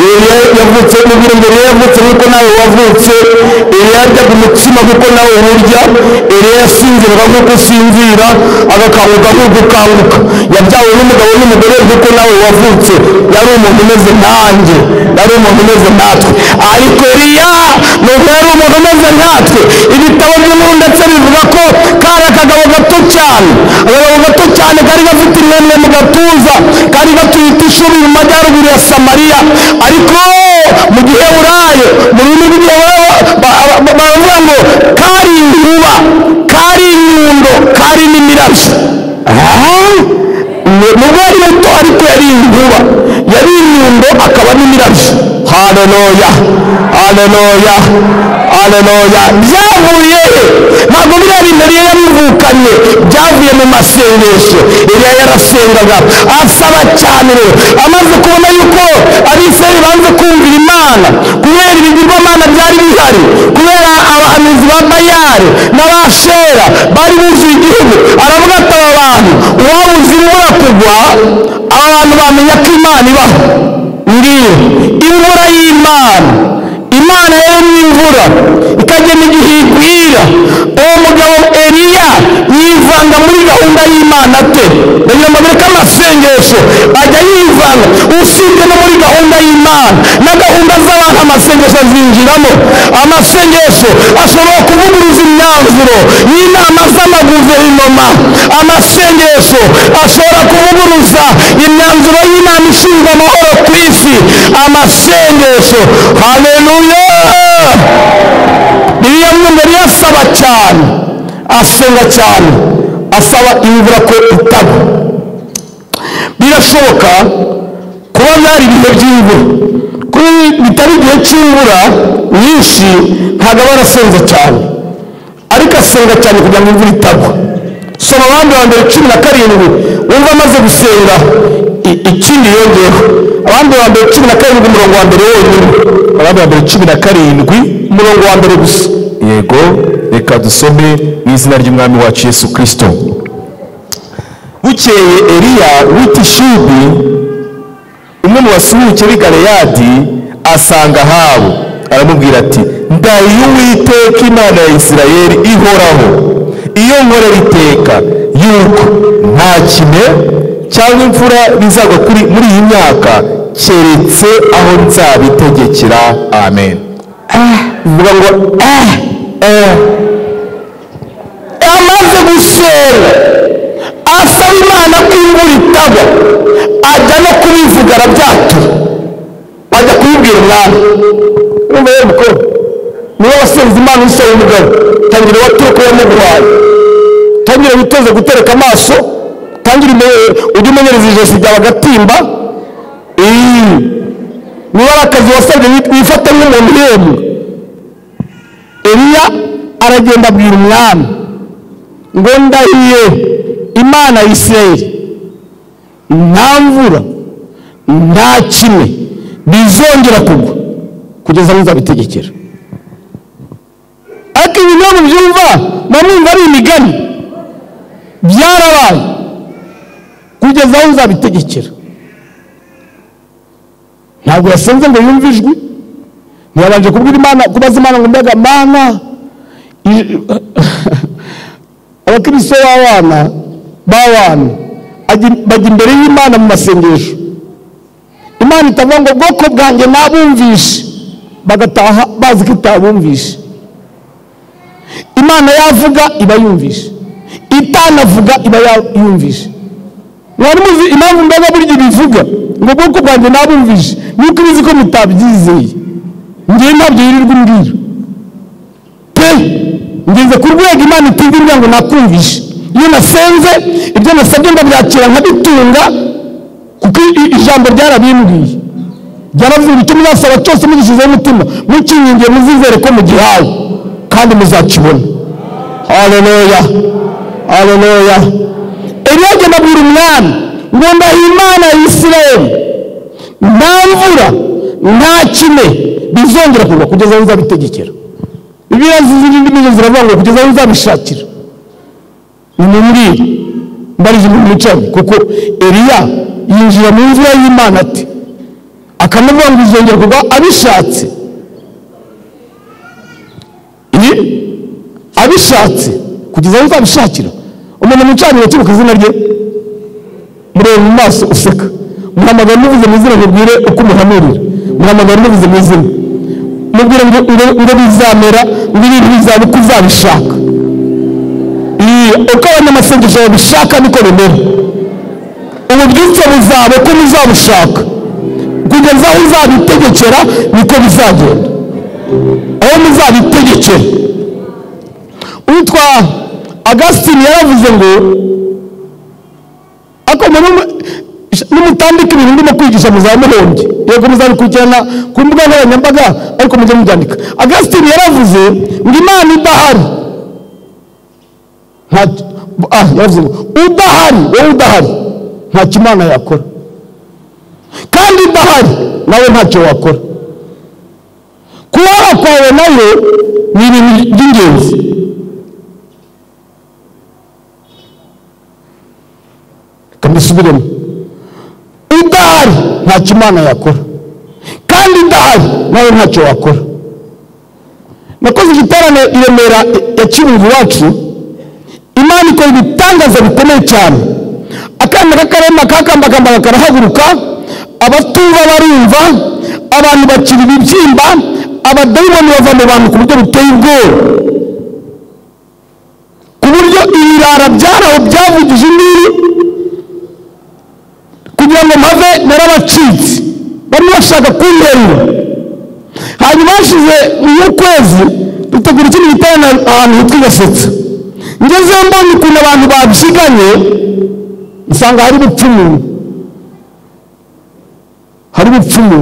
Eliya yavutse, mubwire ngo Eliya yavutse nk'uko nawe wavutse. Eliya yaryaga umutsima nk'uko nawe urya. Eliya yasinziraga nk'uko usinzira, agakanguka nk'uko ukanguka. Yabyawe n'umugabo n'umugore nk'uko nawe wavutse. Yari umuntu umeze nanjye, yari umuntu umeze natwe. Ariko Eliya nubwo yari umuntu umeze natwe, ibitabo by'inkuru ndetse bivuga ko kari akagabo gato cyane, kari gafite imyemwe mu gatuza, kari gatuye ishuri mu majyaruguru ya Samariya. Ariko mu gihe uraye mu rurimi rw'igihe baravuga ngo kari inkuba, kari inyundo, kari n'imirabyo. Nubwo yari muto ariko yari inkuba, yari inyundo, akaba n'imirabyo. Haleluya, haleluya, haleluya. Byavuye ntabwo biriya bintu Eliya yabivukanye, byavuye mu masengesho. Eliya yarasengaga asaba cyane. Rero amaze kubona yuko Abisirayeli banze kumvira Imana kubera ibigirwamana byari bihari, kubera abahanuzi ba Bayali n'Abashera bari buzuye igihugu, aravuga ati aba bantu uwabuze imvura kugwa, aba bantu bamenya ko Imana ibaho. Ngiyo imvura y'Imana, Imana yaremye imvura ikagena igihe igwira. Uwo mugabo Eliya yivanga muri gahunda y'Imana te, ndagira ngo mureke amasengesho ajya yivanga, usibye no muri gahunda y'Imana na gahunda z'abantu. Amasengesho azinjiramo. Amasengesho ashobora kuvuguruza imyanzuro y'inama z'amaguverinoma. Amasengesho ashobora kuvuguruza imyanzuro y'inama ishinzwe amahoro ku isi. Amasengesho, haleluya. Eliya yari asaba cyane, asenga cyane, asaba imvura ko itagwa. Birashoboka kuba byari ibihe by'imvura, kuri bitari igihe cy'imvura nyinshi, ntabwo aba arasenze cyane, ariko asenga cyane kugira ngo imvura itagwa. Soma Abami ba mbere 17 wumva amaze gusenga ikindi yongeyeho abandi ba mbere 17 umurongo wa mbere wonyine, abandi ba mbere 17 umurongo wa mbere gusa. yego reka dusome mu izina ry'umwami wacu Yesu Kristo. Bukeye Eliya w'i Tishubi, umwe mu basuhuke b'i Galeyadi, asanga Ahabu, aramubwira ati ndahiye Uwiteka Imana ya Isirayeli ihoraho, iyo nkorera iteka yuko nta kime cyangwa imfura bizagwa muri iyi myaka keretse aho nzabitegekera. Amen. Vuga ngo amaze gusenga asaba Imana ko imvura itagwa, ajya no kubivuga arabyatura, ajya kubibwira umwami. Urumva yewe mukobwa, niwe wasenze Imana usaba umugabo, tangira watuye ko yamuguhaye, tangira witeze gutereka amaso, tangira ujye umenyereza ijosi ryawe agatimba. niba ari akazi wasabye wifata nk'umuntu yemwe. Eliya aragenda abwira umwami ngo ndahiye Imana ya Isirayeli nta mvura nta kime bizongera kugwa kugeza nzabitegekera. ariko ibi ntabwo byumva namwumva ari imigani, byarabaye kugeza aho nzabitegekera. ntabwo yasenze ngo yumve ijwi, ntiyabanje kubwira Imana, kubaza Imana ngo mbega Mana. abakristo b'abana bajya imbere y'Imana mu masengesho, Imana itavuga ngo bwoko bwanjye nabumvishe, bagataha bazi ko itabumvishe. Imana yavuga iba yumvishe, itanavuga iba yumvishe. mwari muzi impamvu mbega burya bivuga ngo bwoko bwanjye nabumvishe, nuko ibizi ko mutabyizeye. ngewe ntabyo yirirwa umbwira pe, ngeze ku rwego Imana itigirira ngo nakumvishe. iyo nasenze ibyo nasabye ndabyakira nkabitunga, kuko ijambo ryarabimbwiye, ryaravuga icyo muzasaba cyose mugishyizeho umutima, mukingingiye muzizere ko mugihawe kandi muzakibona. haleluya, haleluya. Eliya agenda abwira umwami ngo ndahiye Imana ya Isirayeli nta mvura nta kime bizongera kugwa kugeza aho nzabitegekera. Bibiliya zindi ziravuga ngo kugeza aho nzabishakira. nimubwire mbarije mu mucamo, kuko Eliya yinjira mu nzira y'Imana ati akanavuga ngo izongera kugwa abishatse. abishatse kugeza aho nzabishakira. umuntu mucanira kibuka izina rye, mureba mu maso useka, muhamagara muvuze mu izina mubwire uko umuhanurira, muhamagara muvuze mu izina mubwire ngo bizamera, ngo ibintu bizaba uko uzabishaka. uko abanyamasengesho babishaka niko bimera. ububyutse buzaba uko muzabushaka, kugeza aho uzabitegekera niko bizagenda, aho muzabitegekera. witwa Augustine yaravuze ngo nimutandika ibintu ndimo kwigisha muzamuhombye. yego muzabikurikirana ku mbuga nkoranyambaga, ariko mujye mubyandika. Augustine yaravuze ngo Imana idahari, yaravuze ngo udahari, wowe udahari ntacyo Imana yakora, kandi idahari nawe ntacyo wakora. kubaho kwawe nayo ni ibintu by'ingenzi. Kambisubiremo, udahari ntacyo Imana yakora, kandi idahari nawe ntacyo wakora. nakoze igiterane i Remera ya Kirungu iwacu, Imana ikora ibitangaza bikomeye cyane. akana k'akarema kakambakamba karahaguruka, abatumva barumva, abantu bakira ibibyimba, abadayimoni bava mu bantu ku buryo buteye ubwoba, ku buryo ibirara byaraho byavugije induru kugira ngo mpave narabacitse, bamwe bashaka kunterura. hanyuma hashize ukwezi dutegura ikindi giterane ahantu hitwa i Gasetsa. ngezeyo mbonye ukuntu abantu babyiganye, nsanga hari ubupfumu,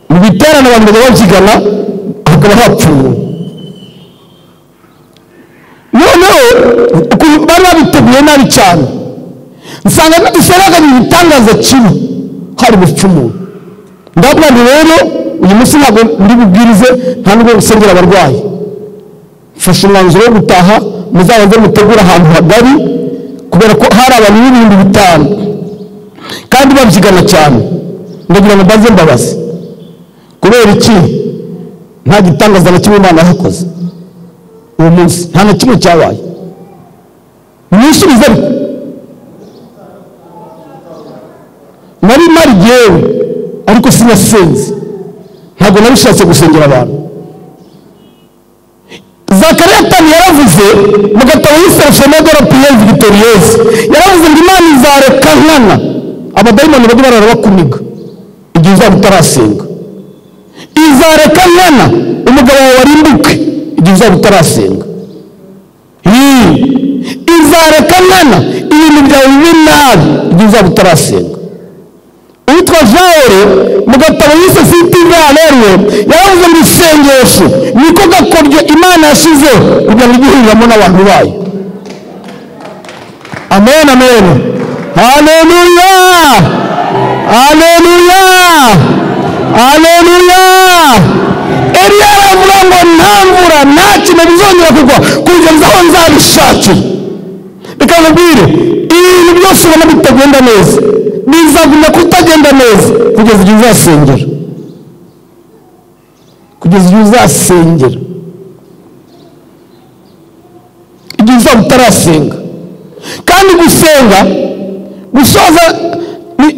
mu biterane abantu bajya babyigana, hakaba hapfumu. noneho bari babiteguye nabi cyane, usanga duseraganya ibitangaza kibi hari bupfumu. Ndabona rero uyu munsi ntabwo ndi bubwirize, nta nubwo gusengera abarwayi. Mfashe umwanzuro wo gutaha, muzabanze mutegura ahantu hagari, kubera ko hari abantu n'ibindi bitanu kandi babyigana cyane. Ndagira ngo mbaze mbabazi, kubera iki nta gitangaza na kimwe Imana yakoze uwo munsi? Nta na kimwe cyabaye. Mwisubize ariko nari mari yewe, ariko sinasenze, ntabwo nabishatse gusengera abantu. Zakariya tani yaravuze mu gatabo y'Iserfenedoro Piyeri Victorieuse, yaravuze ngo Imana izareka nkana abadayimoni bajye barabakuniga igihe uzaba utarasenga. Izareka nkana umugabo wawe warimbuke igihe uzaba utarasenga. Izareka nkana ibintu byawe bibe nabi igihe uzaba utarasenga. Uwitwa Jawore mu gatabo yise Siti Valerwe yaravuze ngo isengesho niko gakoryo Imana yashizeho kugira ngo igihuriramo n'abantu bayo. Amen, amen. Haleluya, haleluya, haleluya. Eliya aravuga ngo nta mvura nta kintu bizongera kugwa kugeza aho nzabishakira. Reka nkubwire, ibintu byose ubona bitagenda neza bizaguma kutagenda neza kugeza igihe uzasengera. Kugeza igihe uzasengera. Igihe uzaba utarasenga. Kandi gusenga,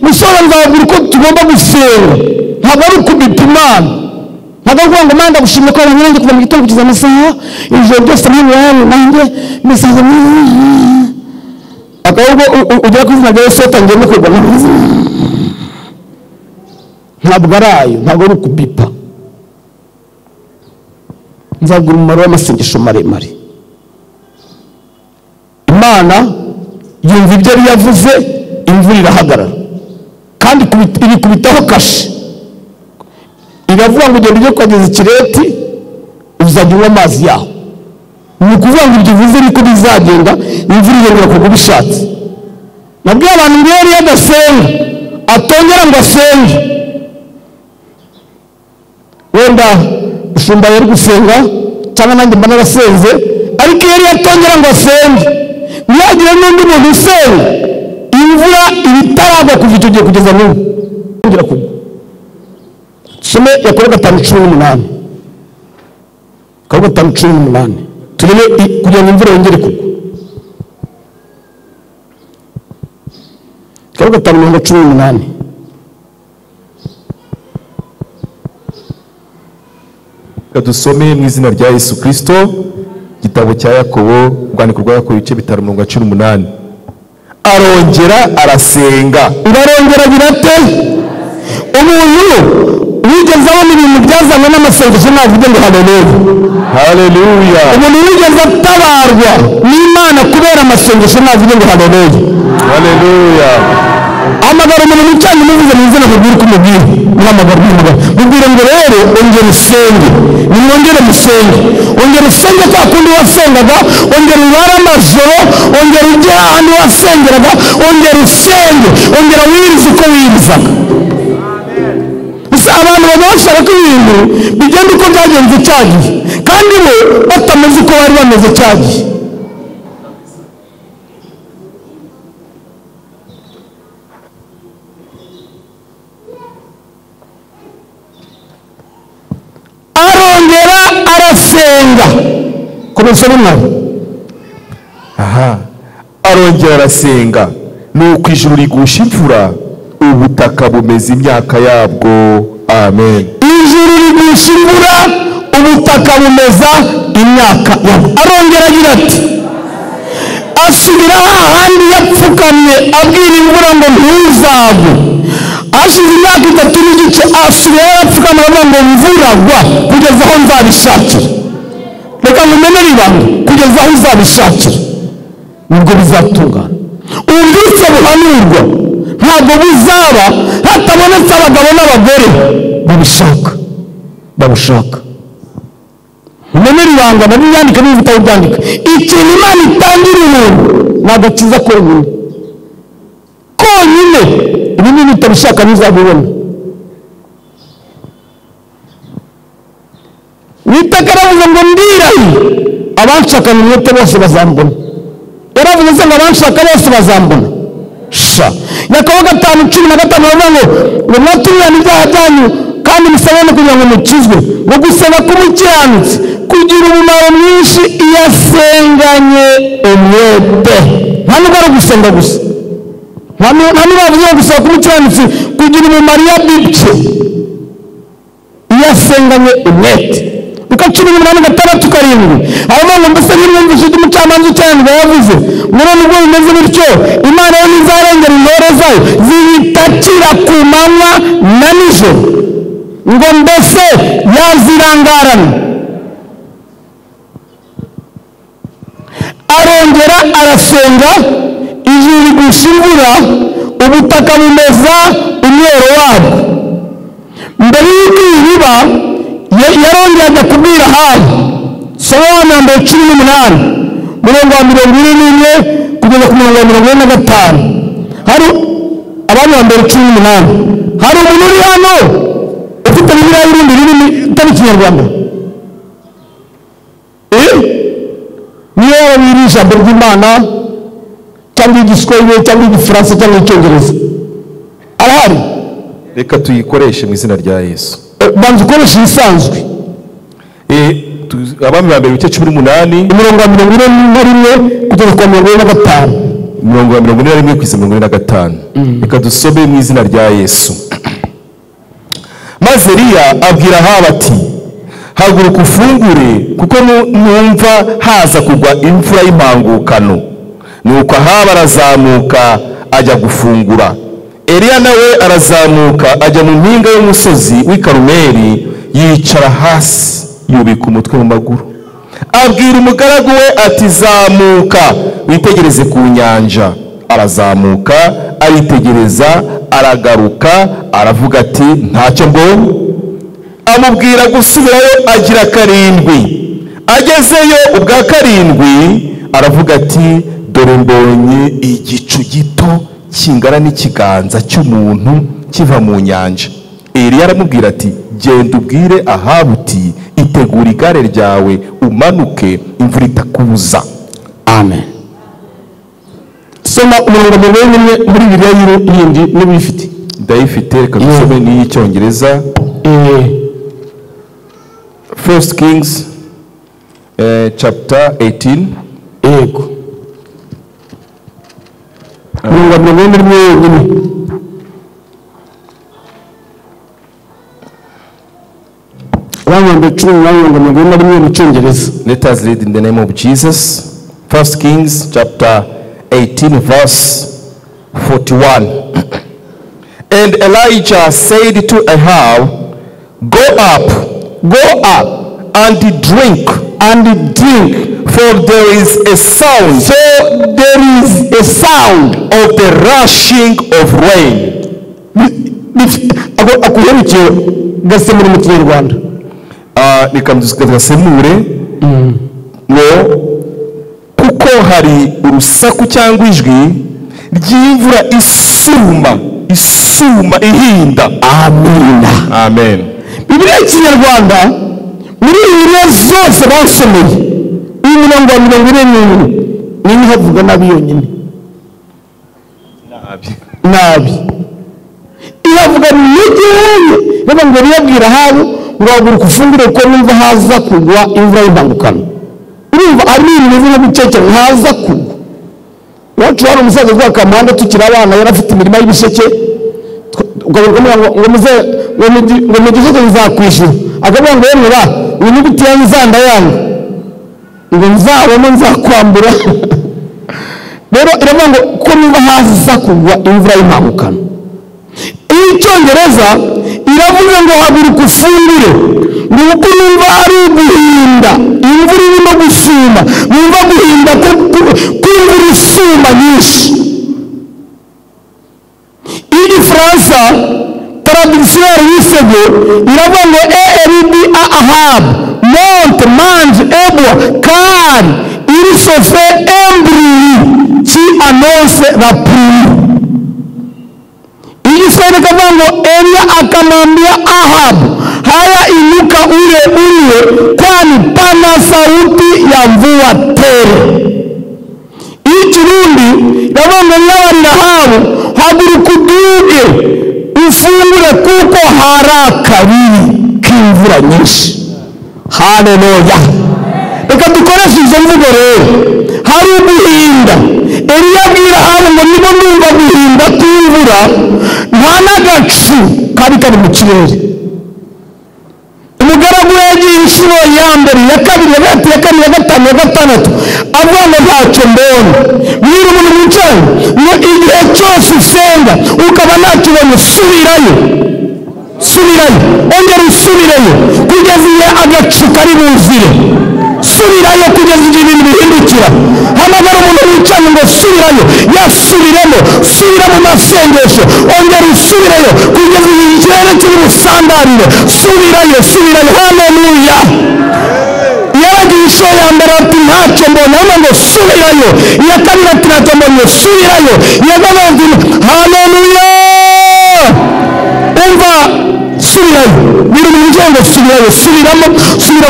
gusoza nzababwira uko tugomba gusenga. Ntabwo ari ukubita Imana. Ntabwo ari ukuvuga ngo Imana ndagushimye ko wabanye nanjye kuva mu gitondo kugeza amasaha, ijoro ryose namwe yawe nanjye mesaje akabwo ujya ku izina rya Yesu utangiye no kurwana. Ntabwo ari ayo, ntabwo ari ukubipa. Nzabwira umumaro w'amasengesho maremare. Imana yumva ibyo yari yavuze, imvura irahagarara kandi ibikubitaho kashe. Iravuga ngo ugenda ujye kwageza ikireti uzajya unywa amazi yaho. Ni ukuvuga ngo ibyo bivuze niko bizagenda, imvura igenda kugwa bishatse. Nabwiye abantu ngo yari adasenga atongera ngo asenge. Wenda ushumba yari gusenga cyangwa nanjye mba narasenze, ariko yari atongera ngo asenge. Ntihagire n'undi muntu usenga imvura ibitaragwa kuva icyo gihe kugeza n'ubu ngira kugwa. Some Yakobo 5:18, Yakobo 5:18 turebe kugira ngo imvura yongere kugwa. Yakobo 5:18 dusome mu izina rya Yesu Kristo, igitabo cya Yakobo, urwandiko rwa Yakobo ibice 5:18. Arongera arasenga. Arongera agira ate? Umuntu wigeze abona ibintu byazanywe n'amasengesho navuge ngo haleluya, haleluya. Umuntu wigeze atabarwa n'Imana kubera amasengesho navuge ngo haleluya, haleluya. Amagara umuntu cyane muvuze mu izina kubwira ko mubwira n'amagara y'umugabo mubwira ngo rero ongera usenge, nimwongere musenge, ongera usenge kwa kundi wasengaga, ongera ubara amajoro, ongera ujye ahantu wasengeraga, ongera usenge, ongera wirize uko wirizaga. Abantu bashaka ko ibintu bigenda uko byagenze cyagiye kandi bo batameze uko bari bameze cyagiye. Arongera arasenga komeza n'umwana. Arongera arasenga, nuko ijuru rigusha imvura, ubutaka bumeze imyaka yabwo. Amen. Ijuru rigusha imvura, ubutaka bumeza imyaka yabwo. Arongera agira ati, asubira hahandi yapfukamye abwira imvura ngo ntuzagwe. Hashize imyaka 3 n'igice asubira yapfukamye avuga ngo imvura gwa kugeza aho nzabishakira. Reka ngumenere ibanga, kugeza aho uzabishakira nibwo bizatungana. Ubwitse buhanurwa ntabwo buzaba hatabonetse abagabo n'abagore babushaka. Umenere ibanga nabiyandika n'ibitabo byandika. Ikintu Imana itangira umuntu nagakiza ko umuntu. wenyine, ibindi nitabishaka ntuzabibona. Uwiteka aravuze ngo ndirahi abanshakana umwete bose bazambona. Yaravuze ngo abanshaka bose bazambona. Sha Yakobo 5:15 bavuga ngo mwatungana ibyaha byanyu kandi musabane kugira ngo mukizwe, ngo gusaba k'umukiranutsi kugira umumaro mwinshi iyo asenganye umwete. Nta nubwo ari gusenga gusa, nta nubwo bavuze gusaba k'umukiranutsi kugira umumaro iyo abibye, iyo asenganye umwete. Luka 18:6-7 aho ngo mbese nimwumvise umucamanza ucyandwa yavuze muri nubwo bimeze bityo Imana yo izarengera intore zayo ziyitakira ku manywa na nijoro, ngo mbese yazirangarana. Arongera arasenga, ijuru rigusha imvura, ubutaka bumeza umwero wabwo. Mbere y'uko biba yarongera ajya kubwira Ahabu, Salomo 18 murongo wa 21 kugeza ku murongo wa 45. Hari abantu wa 18. Hari umuntu uri hano ufite Bibiliya y'urundi rurimi itari Kinyarwanda? Niyo wabiri ijambo ry'Imana cyangwa igiswahili cyangwa igifaransa cyangwa icyongereza arahari? Reka tuyikoreshe mu izina rya Yesu. Banza ukoresha ibisanzwe. Abami ba mbere ibice 18 umurongo wa 41 kugeza ku 45. umurongo wa 41 kugeza 45. Reka dusome mu izina rya Yesu. Maze Eliya abwira Ahabu ati, haguruka ufungure kuko numva haza kugwa imvura y'impangukano. Nuko Ahabu arazamuka ajya gufungura. Eliya nawe arazamuka ajya mu mpinga y'umusozi w'i Karumeli, yicara hasi yubika umutwe mu maguru. Abwira umugaragu we ati, zamuka witegereze ku nyanja. Arazamuka aritegereza, aragaruka aravuga ati, ntacyo mbonye. Amubwira gusubirayo agira 7. Agezeyo ubwa 7 aravuga ati, dore mbonye igicu gito kingana n'ikiganza cy'umuntu kiva mu nyanja. Eliya aramubwira ati, genda ubwire Ahabu uti, itegura igare ryawe umanuke, imvura itakubuza. Amen. Soma umurongo muri Bibiliya yindi n'ubifite? Ndayifite, reka dusome n'Icyongereza. 1 Kings chapter 18. Yego. Let us read in the name of Jesus. 1 Kings chapter 18 verse 41. And Elijah said to Ahab, go up and drink, for there is a sound. So there is a sound of the rushing of rain. Akuherukiye gasemura mu Kinyarwanda. Nikamugasemure ngo kuko hari urusaku cyangwa ijwi ry'imvura isuma ihinda. Amina. Amen. Bibiliya y'Ikinyarwanda muri Bibiliya zose basomeye imirongo ya 40 niyo havuga nabi yonyine. Nabi iravuga n'igihe baba ngo riyabwira Ahabu ngo haguruka ufungure ko numva haza kugwa imvura y'impangukano. Urumva ari ibintu byo guceceka haza kugwa. Wacu hari umusaza kwa Kamanda tukiri abana yarafite imirima y'ibisheke, ugaruka ngo muze ngo mugeze nzakwishyura. Akavuga ngo yemwe ba inyuguti ya nzanda yangu ngo nzabona nzakwambura. Rero iravuga ngo ko numva haza kugwa imvura y'impangukano. Icyongereza iravuga ngo haguruka ufungure, ngo uko numva ari uguhinda imvura irimo gusuma, numva guhinda kw'imvura isuma nyinshi. Igifaransa traditionnel y'isego iravuga ngo eridi Ahab monte mange eboa car il se fait un bruit qui annonce la pluie. ngo Eliya akamwambia Ahabu, haya inuka ule kwani pana sauti ya mvua tele. Ikirundi yabongo nyawari Ahabu, haguruka uduge ufungure kuko haraka biri k'imvura nyinshi. Haleluya. Reka dukoreshe izo mvugo rero. Hari uguhinda. Eliya abwira Ahabu ngo niba numva guhinda kw'imvura nta n'agacu kari mu kirere. Umugaragu yagiye inshuro ya mbere, ya kabiri, ya gatatu, ya kane, ya gatanu, ya gatandatu avuga ngo ntacyo mbona. Mwira umuntu wicaye ngo igihe cyose usenga ukaba ntakibona, subirayo, ongera usubireyo kugeza igihe agacu kari buzire. Subirayo kugeza igihe ibintu bihindukira. Hamagara umuntu wicaye ngo subirayo, yasubiremo, subira mu masengesho, ongera usubireyo kugeza igihe ikirere kiri busandarire. Subirayo. Haleluya. Yaragiye inshuro ya mbere ati ntacyo mbona, ngo subirayo. Iya kabiri ati ntacyo mbona, subirayo. Iya gatatu, haleluya. Umva, subirayo. Biri mu ngo subirayo, subira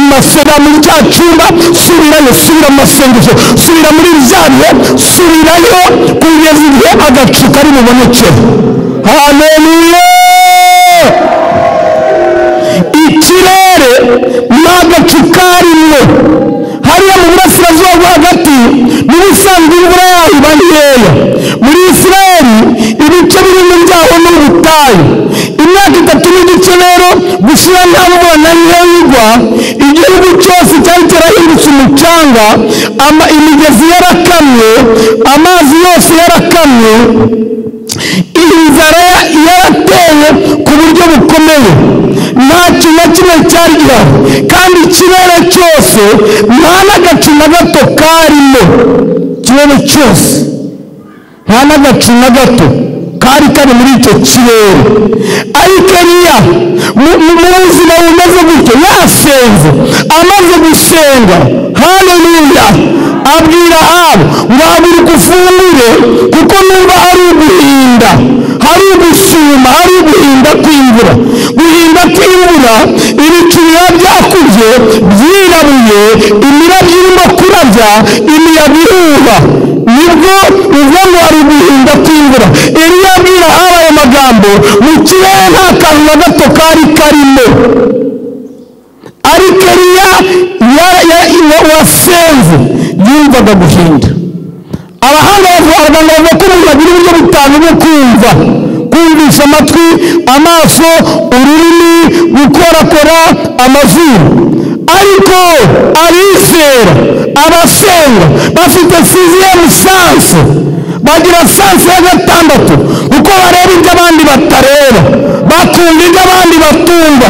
mu masengesho muri cya cyumba, subirayo, subira mu masengesho, subira muri byabihe, subirayo kugeza igihe agacu kari bubonekere. Haleluya. Ikirere n'agacu karimo hariya mu burasirazuba bwo hagati n'ubusanzwe imvura yaho iba nkeya. Muri Isirayeli ibice birimo byaho n'ubutayu. Imyaka 3 n'igice rero gushira nta mvura na nkeya igwa, igihugu cyose cyari cyarahindutse umucanga, imigezi yarakamye, amazi yose yarakamye, inzara yarateye ku buryo bukomeye. Nta kintu na kimwe cyari gihari, kandi ikirere cyose nta n'agacu na gato karimo. Ikirere cyose nta n'agacu na gato kari muri icyo kirere. Ariko Eliya mu buzima bumeze gutyo yasenze, amaze gusenga, haleluya, abwira Ahabu ngo haguruka ufungure kuko numva hari uguhinda, hari ugusuma, hari uguhinda kw'imvura. Guhinda kw'imvura, ibicu biba byakubye byirabuye, imirabyo irimo kurabya, imiyaga ihuha, nibwo uvuga ngo hari uguhinda kw'imvura. Eliya abwira Ahabu ayo magambo, mu kirere nta kantu na gato kari karimo. Ariko Eliya wasenze yumvaga guhinda. Abahanga bavuga ko umuntu agira uburyo butanu bwo kumvisha amatwi, amaso, ururimi, gukorakora, amazuru. Ariko abizera, abasenga bafite 6e sanse, bagira sanse ya gatandatu, kuko bareba ibyo abandi batareba, bakumva ibyo abandi batumva.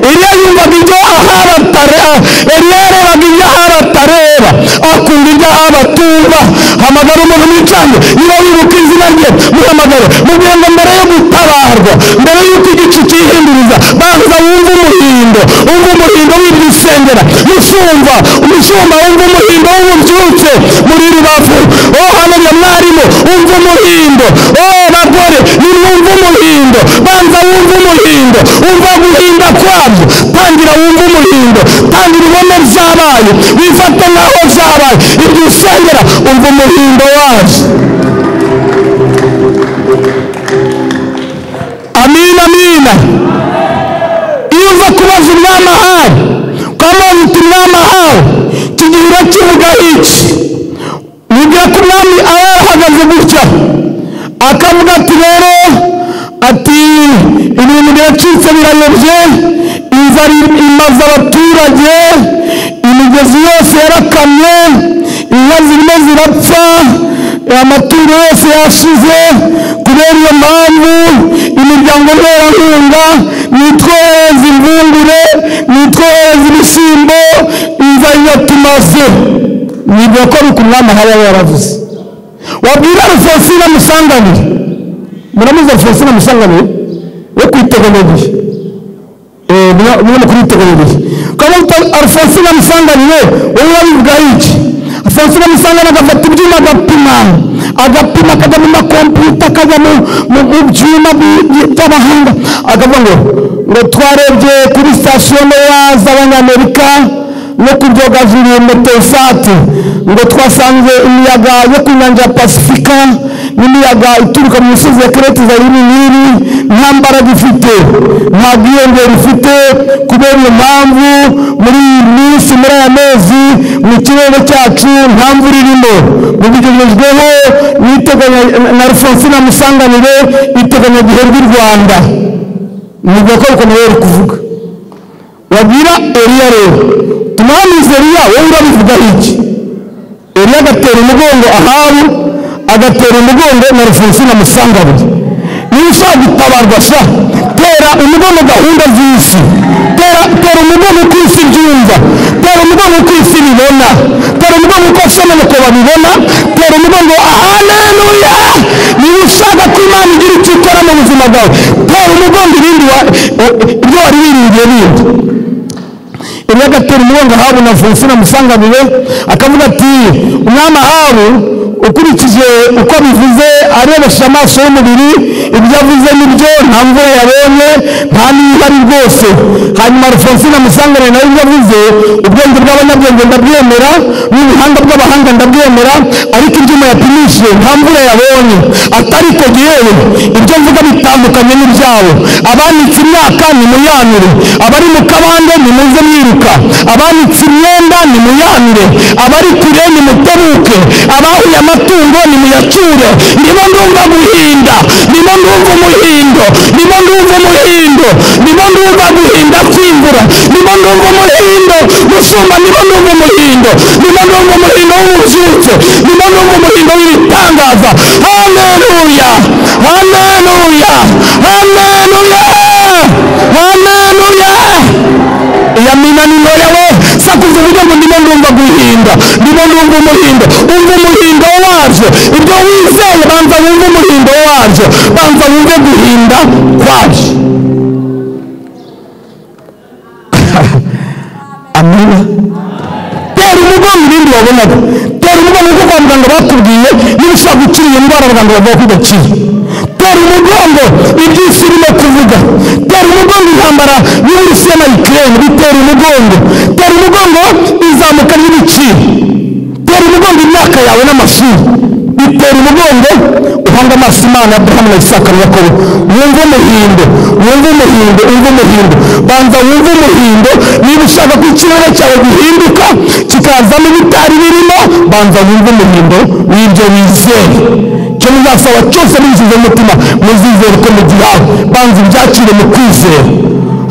Eliya yumvaga ibyo Ahabu atareba, Eliya yarebaga ibyo Ahabu atareba, akumva ibyo Ahabu atumva. Hamagara umuntu wicange, niba wibuka izina rye muhamagare, mubwire ngo mbere yo gutabarwa, mbere y'uko igicu cyihinduriza, banza wumva umuhindo w'iryo usengera. Mushumba wumva umuhindo w'ububyutse muri Rubavu. Haleluya. Mwarimu wumva umuhindo. Bagore nimwumva umuhindo, banza wumva umuhindo, wumva guhinda kwabyo. Tangira wumva umuhindo, tangira ubone byabaye, wifate naho byabaye. Ibyo usengera wumva umuhindo waje. Amina. Iyo uza kubaza umwami Ahabu, ukamubaza uti mwami Ahabu, kigira kivuga iki? Mubwira ko umwami aba yarahagaze gutya, akavuga ati rero, ati ibintu biracitse birayobye, inzara imaze abaturage, imigezi yose yarakamye, inka zirimo zirapfa, amaturo yose yashize. Kubera iyo mpamvu imiryango nterankunga nitwohereza imvungure, nitwohereza ibishyimbo, inzara iratumaze. Nibyo ko ari ku mwami Ahabu yaravuze. Wabwira Alfonsina Musanganire, muramuzi Alfonsina Musanganire wo kwiteganyagihe, umwe kuri iteganyagihe. Kandi Alfonsina Musanganire wowe wabivuga iki? Alphonse Musangana agafata ibyuma agapima akajya mu makompiyuta akajya mu byuma by'abahanga akavuga ngo twarebye kuri sitasiyo ntoya z'abanyamerika no ku byogajuru metesate ngo twasanze imiyaga yo ku nyanja ya pasifika n'imiyaga ituruka mu misozi ya kereti za Nili nta mbaraga ifite, nta bwiyongere ifite, kubera iyo mpamvu muri iyi minsi, muri aya mezi mu kirere cyacu nta mvura irimo. Mu bigejejweho na Alphonse Musanganire iteganyagihe ry'u Rwanda ni bwo ko uri kuvuga wabwira Eliya rero tumuhamize Eliya, wowe urabivuga iki? Eliya agatera umugongo Ahabu, agatera umugongo na Alphonse Musanganire. Niba ushaka gutabarwa sha tera umugongo gahunda z'isi, tera umugongo uko isi byumva, tera umugongo uko isi bibona, tera umugongo uko asomanuko babibona, tera umugongo haleluya. Niba ushaka ko Imana igira icyo ikora mu buzima bwawe, tera umugongo ibindi ibyo wari wiringiye bindi. Eliya agatera umugongo Ahabu na Alphonse Musanganire akavuga ati umwami Ahabu ukurikije uko bivuze arebesha amaso y'umubiri, ibyo avuze nibyo, nta mvura yabonye, nta n'ihari rwose. Hanyuma Alphonse Musanganire nawe ibyo avuze, ubwenge bw'abanyabwenge ndabyemera n'ubuhanga bw'abahanga ndabyemera, ariko ibyuma yapimishije nta mvura yabonye. Atariko yewe ibyo mvuga bitandukanye n'ibyabo. Abanitse imyaka nimuyanire, abari mu kabande nimuze mwiruka, abanitse imyenda nimuyanire, abari kure nimutebuke, abahuye amatungo nimuyacure. Nibo ndumva guhinda, nibo ndumva umuhindo, nibo ndumva umuhindo, nibo ndumva guhinda kw'imvura, nibo ndumva umuhindo musumba, nibo ndumva umuhindo, nibo ndumva umuhindo w'ububyutse, nibo ndumva umuhindo w'ibitangaza. Haleluya, haleluya, haleluya, haleluya. Yamina nino yawe sakuza uburyo ngo ndimo ndumva guhinda, ndimo ndumva umuhindo. Umva umuhindo wabyo, ibyo wizeye banza wumve umuhindo wabyo, banza wumve guhinda kwabyo. Amina. Tera umugongo ibindi wabonaga, tera umugongo kuko kwa muganga bakubwiye niba ushaka gukira iyo ndwara abaganga bavuga ko udakira. Tera umugongo iby'isi irimo kuvuga, tera umugongo intambara y'Uburusiya na Ukraine, bitera umugongo. Tera umugongo izamuka ry'ibiciro, tera umugongo imyaka yawe n'amashuri, bitera umugongo. Uhanga amaso Imana ya Abrahamu na Isaka na Yakobo, wumve umuhindo, wumve umuhindo, wumve umuhindo. Banza wumve umuhindo. Niba ushaka ko ikirere cyawe gihinduka kikazamo ibitari birimo, banza wumve umuhindo w'ibyo wizeye. Icyo muzasaba cyose bizize umutima muzizere ko mugihawe, banza ibyakire mu kwizera.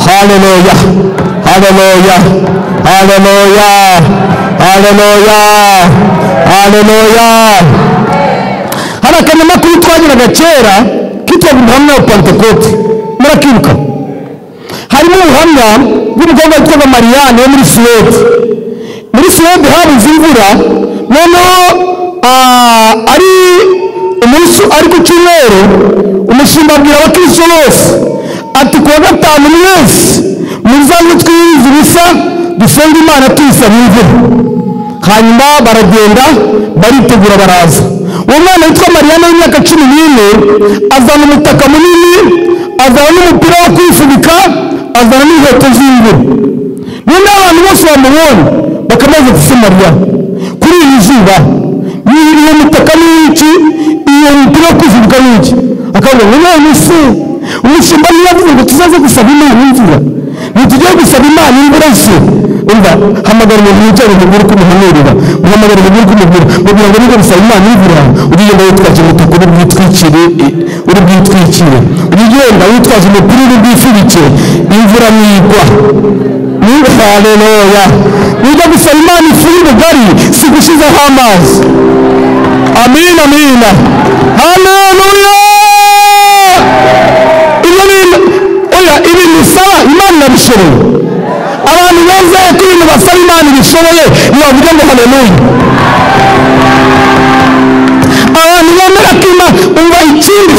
Haleluya, haleluya, haleluya, haleluya, haleluya. Hari akanyamakuru twagiraga kera kitwaga ubuhamya wa Pentekote, murakibuka? Harimo ubuhamya bw'umukobwa witwaga Mariane wo muri Suwede. Muri Suwede habuze imvura, noneho ari ku cyumweru umushumba abwira abakristo bose ati kuwa gatanu mwese muzaze twiyirize ubusa dusenga Imana tuyisaba imvura. Hanyuma baragenda baritegura baraza. Uwo mwana witwa Mariana w'imyaka 14 azana umutaka munini, azana n'umupira wo kwifubika, azana n'inkweto z'imvura. None abantu bose bamubonye bakamaze gusema Mariya kuri iyi zuba, iyo mutaka n'iki, iyo mupira wo kwifubika n'iki. Akavuga ngo none se umushumba ntiyavuze ngo tuzaze gusaba Imana imvura, ntitujye gusaba Imana imvura se? Umva, hamagara umuntu wicara umubwire ko umuhanurira, muhamagara umubwire ko umubwira, mubwira ngo niba gusaba Imana imvura ugenda witwaje umutaka uri bwitwikire, ugenda witwaje umupira uri bwifubike, imvura nigwa. Haleluya. Niba gusaba Imana ifu y'ubugari si gushizeho amazi. Amina, amina. Haleluya. Ibintu usaba Imana irabishoboye. Abantu bizeye ko ibintu basaba Imana ibishoboye nibavuge ngo haleluya. Abantu bemera ko Imana, umva ikindi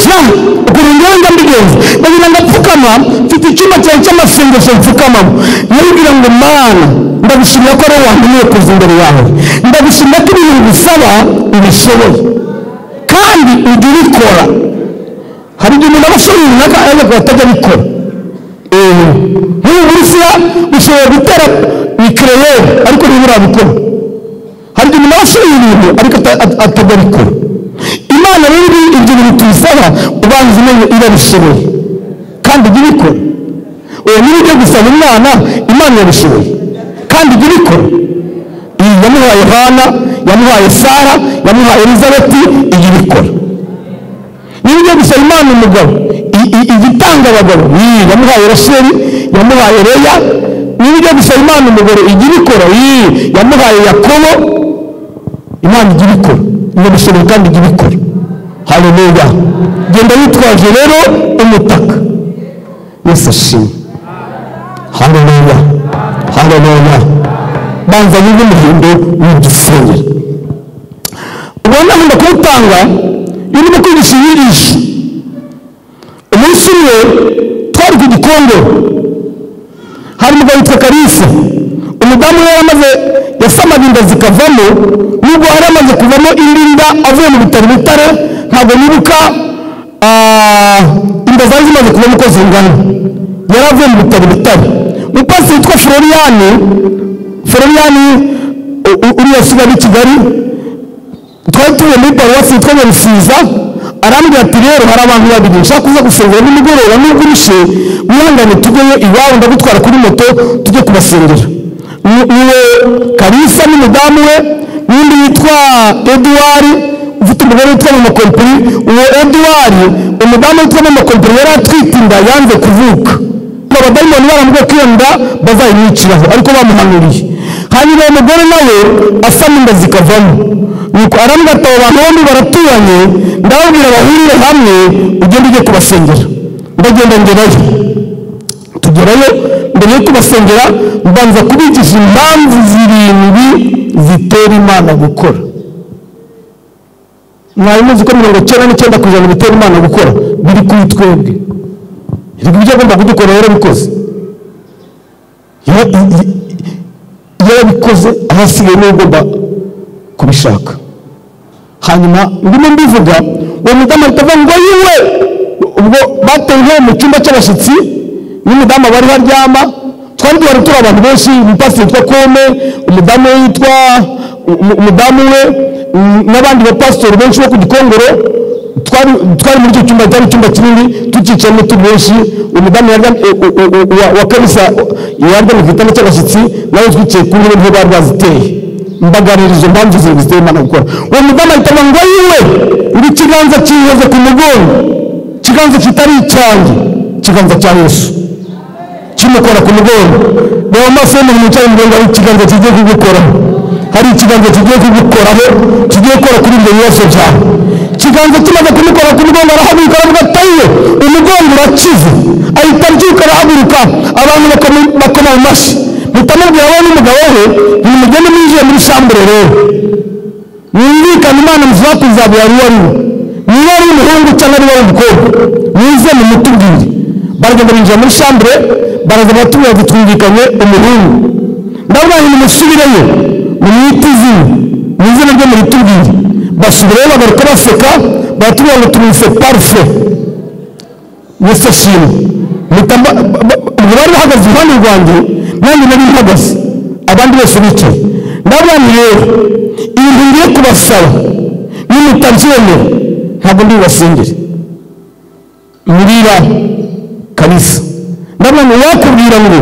ukuntu ngenda mbigenza ndagira ngo apfukama mfite icyuma cyawe cy'amasengesho mfukamamo nabibwira ngo Mana ndagushimira ko ari wandumiye kuza imbere yawe ndagushimira ko ibintu bisaba ubishoboye kandi ujya ubikora hari igihe umuntu aba ashoboye runaka ariko atajya abikora nk'ubu Burusiya ushobora gutera mikereyeri ariko niba urabikora hari igihe umuntu aba ashoboye ibintu ariko atajya abikora Imana rero ibyo bintu tubisaba ubanza umenye irabishoboye kandi ujya ubikora niba ugiye gusaba Imana irabishoboye kandi ujya ubikora yamuhaye Hana yamuhaye Sara yamuhaye Elizabeti ijya ubikora niba ugiye gusaba Imana umugabo igitanga abagabo yamuhaye Rasheli yamuhaye Leya niba ugiye gusaba Imana umugore ijya ubikora yamuhaye Yakobo Imana ijya ubikora irabishoboye kandi ijya ubikora haleluya genda witwaje rero umutaka Yesu ashimwe haleluya haleluya banza niba umuhindo w'udusengera ubona nkunda kuwutanga iyo urimo kwigisha inyigisho umunsi umwe twari ku Gikongoro hari umugabo witwa Kalisa umudamu we yasamaga inda zikavamo nubwo hari amaze kuvamo indi nda avuye mu bitaro Butare ntabwo nibuka inda zari zimaze kuvamo uko zingana yari avuye mu bitaro Butare umupasiteri witwa Florian uriya siga i Kigali twari tuvuye muri paruwasi yitwa Nyarusiza arambwira ati rero hari abantu babiri nshaka kuza gusengera nimugoroba nubwo urishe wihangane tujyeyo iwabo ndagutwara kuri moto tujye kubasengera niwe Kalisa n'umudamu we n'undi witwa Edouard ufite umugore witwa Mama Kompiri uwo Edouard umudamu witwa Mama Kompiri yari atwite inda yanze kuvuka abadayimoni baramubwiye ko iyo nda bazayimwiciraho ariko bamuhanuriye hanyuma uwo mugore nawe asama inda zikavamo nuko arambwira ati abo bantu bombi baraturanye ndababwira bahurire hamwe ugende ujye kubasengera ndagenda ngerayo tugerayo mbere yo kubasengera mbanza kubigisha impamvu zirindwi zitera Imana gukora mwari muzi ko 99% bitera Imana gukora biri kuri twebwe ibyo agomba kudukora yarabikoze ahasigaye niwe ugomba kubishaka hanyuma ndimo mbivuga uwo mudamu ahita avuga ngo yiwe ubwo bateye mu cyumba cy'abashyitsi n'umudamu bari baryama twari duhari turi abantu benshi umupasiteri witwa Kome umudamu we n'abandi bapasitori benshi bo ku Gikongoro twari muri icyo cyumba cyari icyumba kinini tukicayemo turi benshi umudamu wa Kalisa yarya mu gitanda cy'abashyitsi nawe twicaye ku ntebe niho bari baziteye mbagarira izo mpamvu zitera Imana gukora uwo mudamu ahita avuga ngo yiwe ngo ikiganza kihoze ku mugongo ikiganza kitari icyanjye ikiganza cya Yesu kimukora ku mugongo reba amaso y'umuntu wicaye mu mugongo hari ikiganza kigiye kugukoraho hari ikiganza kigiye kugukoraho kigiye gukora kuri ibyo bibazo byawe ikiganza kimaze kumukora ku mugongo arahaguruka aravuga ati ayiwe umugongo urakize ahita abyuka arahaguruka abantu bakoma mu mashyi mutamubwira wowe n'umugabo we nimugende mwinjiye muri shambure rero mwumvikane Imana muvuga kuzabura ari we niba ari umuhungu cyangwa ari we umukobwa mwize mumutubwire baragenda binjira muri shambure baraza batubwira ati twumvikanye umuhungu ndavuga ngo nimusubireyo mumwite izina mu izina ryo muritubwire basubirayo bagaruka baseka baratubwira ngo tumwise parufe Yesu ashimwe bari bahagaze iruhande rwanjye nanjye nari mpagaze abandi bose bicaye ndavuga ngo rero ibintu ngiye kubasaba nimutabyemera ntabwo ndi bubasengere murira Kalisa ndavuga ngo yakubwira ngo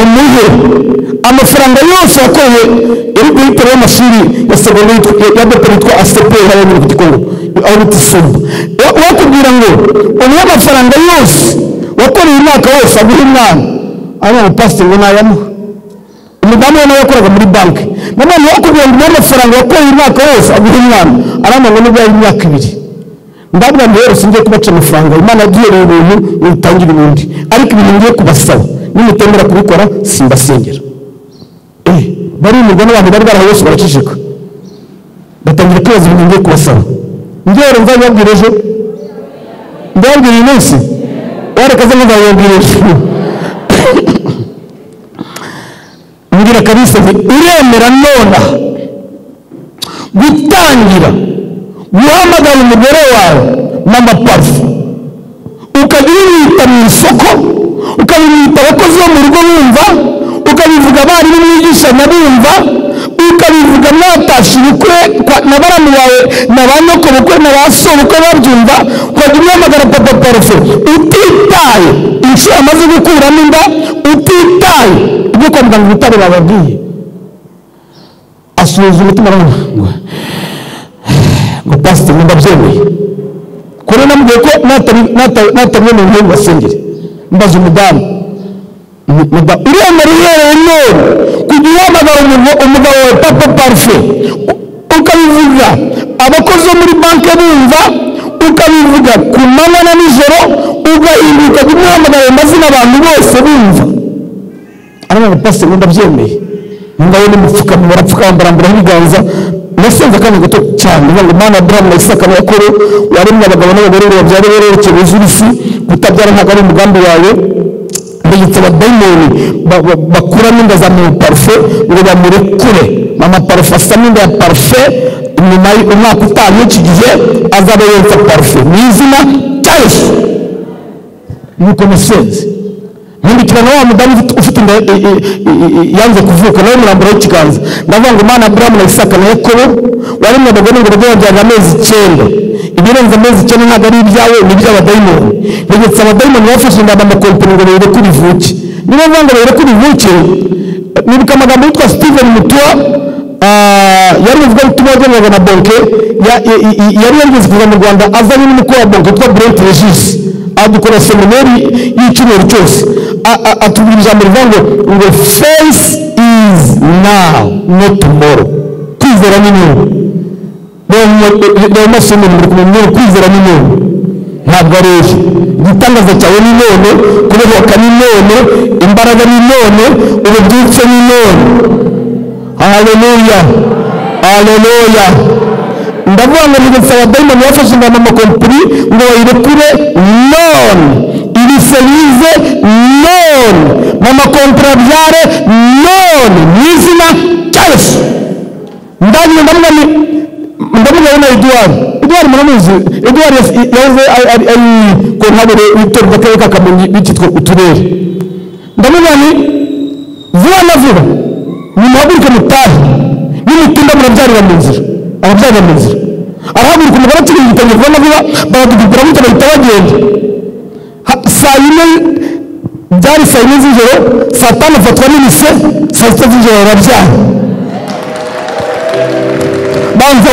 umuhe amafaranga yose wakoye uri guhitamo amashuri ya segonderi ya deperi yitwa ACP hariya muri Gikongoro aho bita Isumba wakubwira ngo umuhe amafaranga yose wakoreye umwaka wose aguhe umwana ari umupasiteri ngo nayamuha umudamu we nawe yakoraga muri banki nanone wakubwira ngo umuhe amafaranga wakoreye umwaka wose aguhe umwana arambwira ngo nibwo yari imyaka 2 ndavuga ngo rero singiye kubaca amafaranga Imana yagihereye ubuntu mutangira ubundi ariko ibintu ngiye kubasaba nimutemera kubikora simbasengera bari mu Rwanda abantu bari barahose baracishika batangira kwibaza ibintu ngiye kubasaba ngiye rero nzababwira ejo ndabwira uyu munsi warekaze nk'ababwira mbwira kabisa uremera nona gutangira guhamagara umugore wawe mama parufe, ukagira umwita mu isoko, ukabimwita abakozi bo mu rugo bumva, ukabivuga abarimu mwigishanya bumva, ukabivuga mwatashe ubukwe na baramu bawe na ba nyoko bukwe na ba so bukwe babyumva, ukagira uhamagara papa parufe utitaye inshuro amaze gukuramo inda, utitaye ibyo kwa muganga ubutare bababwiye. Asuhuza umutima ngo pasiteri ndabyemeye kuri namubwiye ko natamye mu nkingi basengere. Mbaza umudamu uremera uhereye none kujya uhamagara umugabo wawe papa parufe, ukabivuga abakozi bo muri banki bumva, ukabivuga ku manywa na nijoro, ugahinduka umuhamagara amazina abantu bose bumva. Ariko pasiteri ndabyemeye ngaho ni mupfukama barapfukama barambura ibiganza nasenze kandi gato cyane ngo Mana Abraham na Isaka na Yakobo waremye abagabo n'abagore babyara berekeye buzurisi kutabyara ntabwo ari umugambi wawe. Ndetse abadayimoni bakuramo inda za mama parufe ngo bamurekure. Mama parufe asa n'inda ya parufe, nyuma y'umwaka utaha iki gihe azaba yonsa parufe mu izina rya Yesu. Nuko nasenze nkundikirana wa mudamu ufite inda yanze kuvuka nawe murambura w'ikiganza ndavuga ngo Mana Abraham na Isaka na Yakobo waremye abagore ngo babyara amezi 9, ibirenze amezi 9 ntabwo ari ibyawe ni iby'abadayimoni. Ndetse abadayimoni bafashe inda bamakompani ngo bere kuri vuki, niba mvuga ngo bere kuri vuki nibuka amagambo yitwa Steven Mutua yari uvuga ubutumwa bw'abantu na banke yari yageze kuva mu Rwanda azanye n'umukuru wa banke witwa Brent Regis adukora seminari y'icyumweru cyose atubwira ijambo rivuga ngo faith is now not tomorrow. Kwizera ni none rero masomo muri kumenya kwizera ni none ntabwo ari ejo. Igitangaza cyawe ni none, kubohoka ni none, imbaraga ni none, ububyutse ni none. Haleluya, haleluya. Ndavuga ngo ndetse abadayimoni bafashe ingamba amakompani ngo bayirekure none, ibiselize none, mama kontrabyare none mu izina rya Yesu. Ndavuga na Edouard muramuzi. Edouard yaje ari ko ntabere itorwa akarere ka Kamonyi bititwa uturere. Ndavuga ni vuba na vuba nimuhaguruke mutahe nimutinda murabyarira mu nzira, ababyarira mu nzira arahaguruka umugore akiri igitenge vuba na vuba baradugura muto bahita bagenda. Saa yine byari saa yine z'ijoro, saa tanu afatwa n'imise, saa sita z'ijoro arabyara. Banza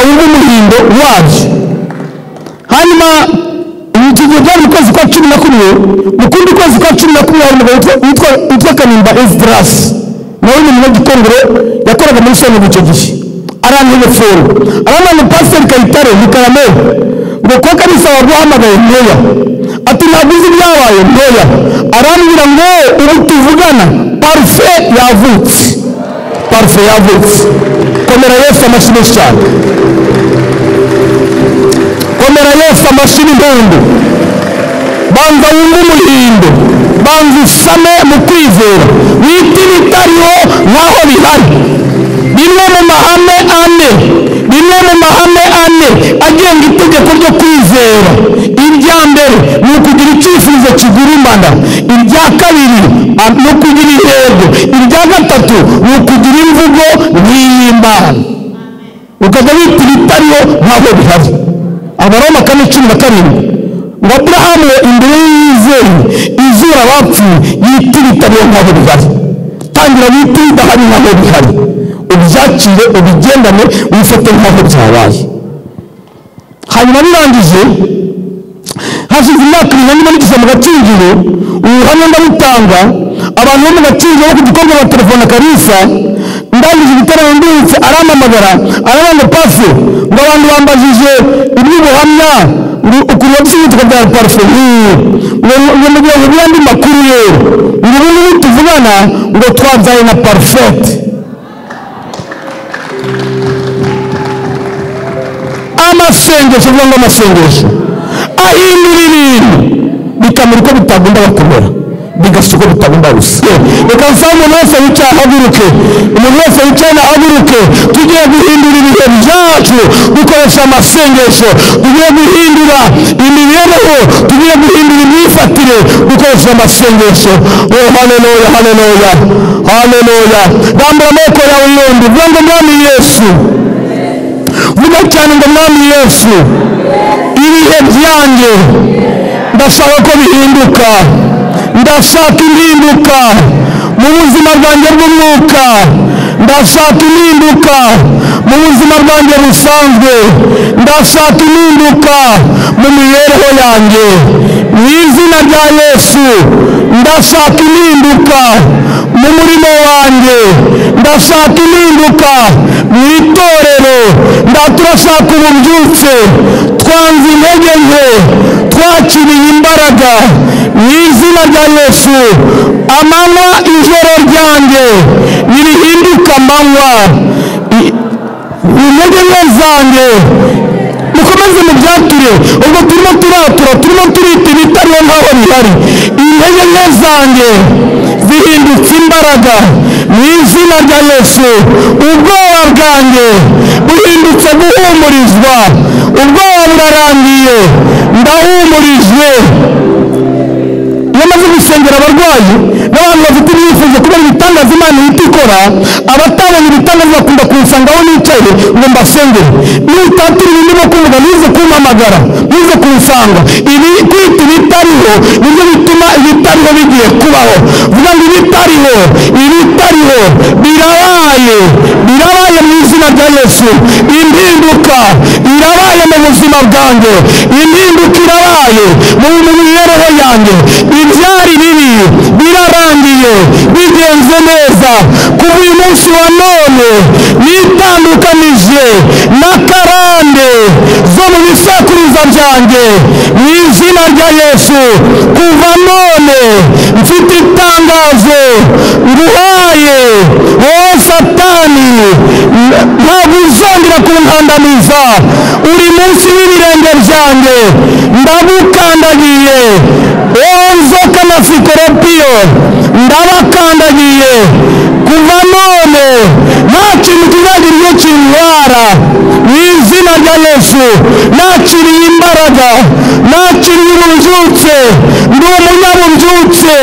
wumve umuhindo wabyo. Hanyuma iki gihe byari mu kwezi kwa 11, mu kundi kwezi kwa 11 hari umugabo witwa Kanimba Esdras, nawe ni umunyagitongoro yakoraga muri Soni mu cyo gihe. Arantelefone aramana Pastor Kayitare Mukarame ngo ko kanisa waguhamagaye ntoya, ati nabizi byabaye ntoya. Arambwira ngo ubu tuvugana parufe yavutse, parufe yavutse. Komera Yesu amashyi cyane, komera Yesu amashyi impundu. Banza wumve umuhindo, banza usame mu kwizera, witi bitariho nkaho bihari. Bimwe mu mahame ane agenga itegeko ryo kwizera. Irya mbere ni ukugira icyifuzo kigurumana, irya kabiri ni ukugira intego, irya gatatu ni ukugira imvugo y'Imana. Ukajya wita ibitariho nkaho bihari. Abaroma 4:17 ngo Aburahamu imbere y'izeye izura abapfuye yita ibitariho nkaho bihari. Tangira wita ibidahari nkaho bihari, ubyakire ubigendane wifate nkaho byabaye. Hanyuma birangije hashize imyaka 20 n'igice mu Gakinjiro, ubuhamya ndabutanga abantu bo mu Gakinjiro bo ku gikorwa ba telefone Kalisa. Ndangije ibitaramo ndetse arampamagara arabanga pafe ngo abantu bambajije iby'ubuhamya ukuriye byitwa bya parufe ngo mugiye mu bindi makuru rero ngo ubu tuvugana ngo twabyaye na parfait. Amasengesho ngo amasengesho ahindura ibintu bikamera uko bitagomba bakomera, bigasa uko bitagomba gusa. Reka nsaba umuntu wese wicaye ahaguruke, umuntu wese wicaye ahaguruke. Tugiye guhindura ibihe byacu dukoresha amasengesho, tugiye guhindura imibereho, tugiye guhindura imyifatire dukoresha amasengesho. Oh, haleluya, haleluya, haleluya. Rambura amaboko yawe yombi, vuga ngo mwami Yesu, vuga cyane ngo mwami Yesu, ibihe byanjye ndashaka ko bihinduka, ndashaka impinduka mu buzima bwanjye bw'umwuka, ndashaka impinduka mu buzima bwanjye busanzwe, ndashaka impinduka mu mibereho yanjye. Mu izina rya Yesu ndashaka impinduka mu murimo wanjye, ndashaka impinduka mu itorero, turashaka ububyutse, twanze intege nke, twakiriye imbaraga. Mu izina rya Yesu amanywa ijoro ryanjye nirihinduka amanywa, intege nke zanjye mukomeze mubyature. ubwo turimo turatura, turimo turita ibitariho nkaho bihari. Intege nke zanjye zihindutse imbaraga mu izina rya Yesu. Ubwoba bwanjye buhindutse guhumurizwa, ubwoba burarangiye, ndahumurijwe. Iyo maze gusengera abarwayi n'abantu bafite ibyifuzo kubera ibitangaza Imana ihita ikora, abatabonye ibitangaza bakunda kunsanga aho nicaye ngo mbasengere. Nutatira ibindi no kuvuga nize kumpamagara, nize kunsanga. Ibi kwita ibitariho nibyo bituma ibitariho bigiye kubaho. Vuga ngo ibitariho, ibitariho birabaye, birabaye mu izina rya Yesu. Impinduka irabaye mu buzima bwanjye, impinduka irabaye mu mibereho yanjye. Ibyari bibi birarangiye, bigenze neza. Kuva uyu munsi wa none nitandukanije n'akarande zo mu bisekuruza byanjye mu izina rya Yesu. Kuva none mfite itangazo nguhaye, wowe Satani ntabwo uzongera kunkandamiza. Uri munsi y'ibirenge byanjye, ndagukandagiye. Wowe nzoka na sikoropiyo ndabakandagiye. Kuva none nta kintu kizagira icyo kintwara mu izina rya Yesu. Nakiriye imbaraga, nakiriye ububyutse, ndi umunyabubyutse.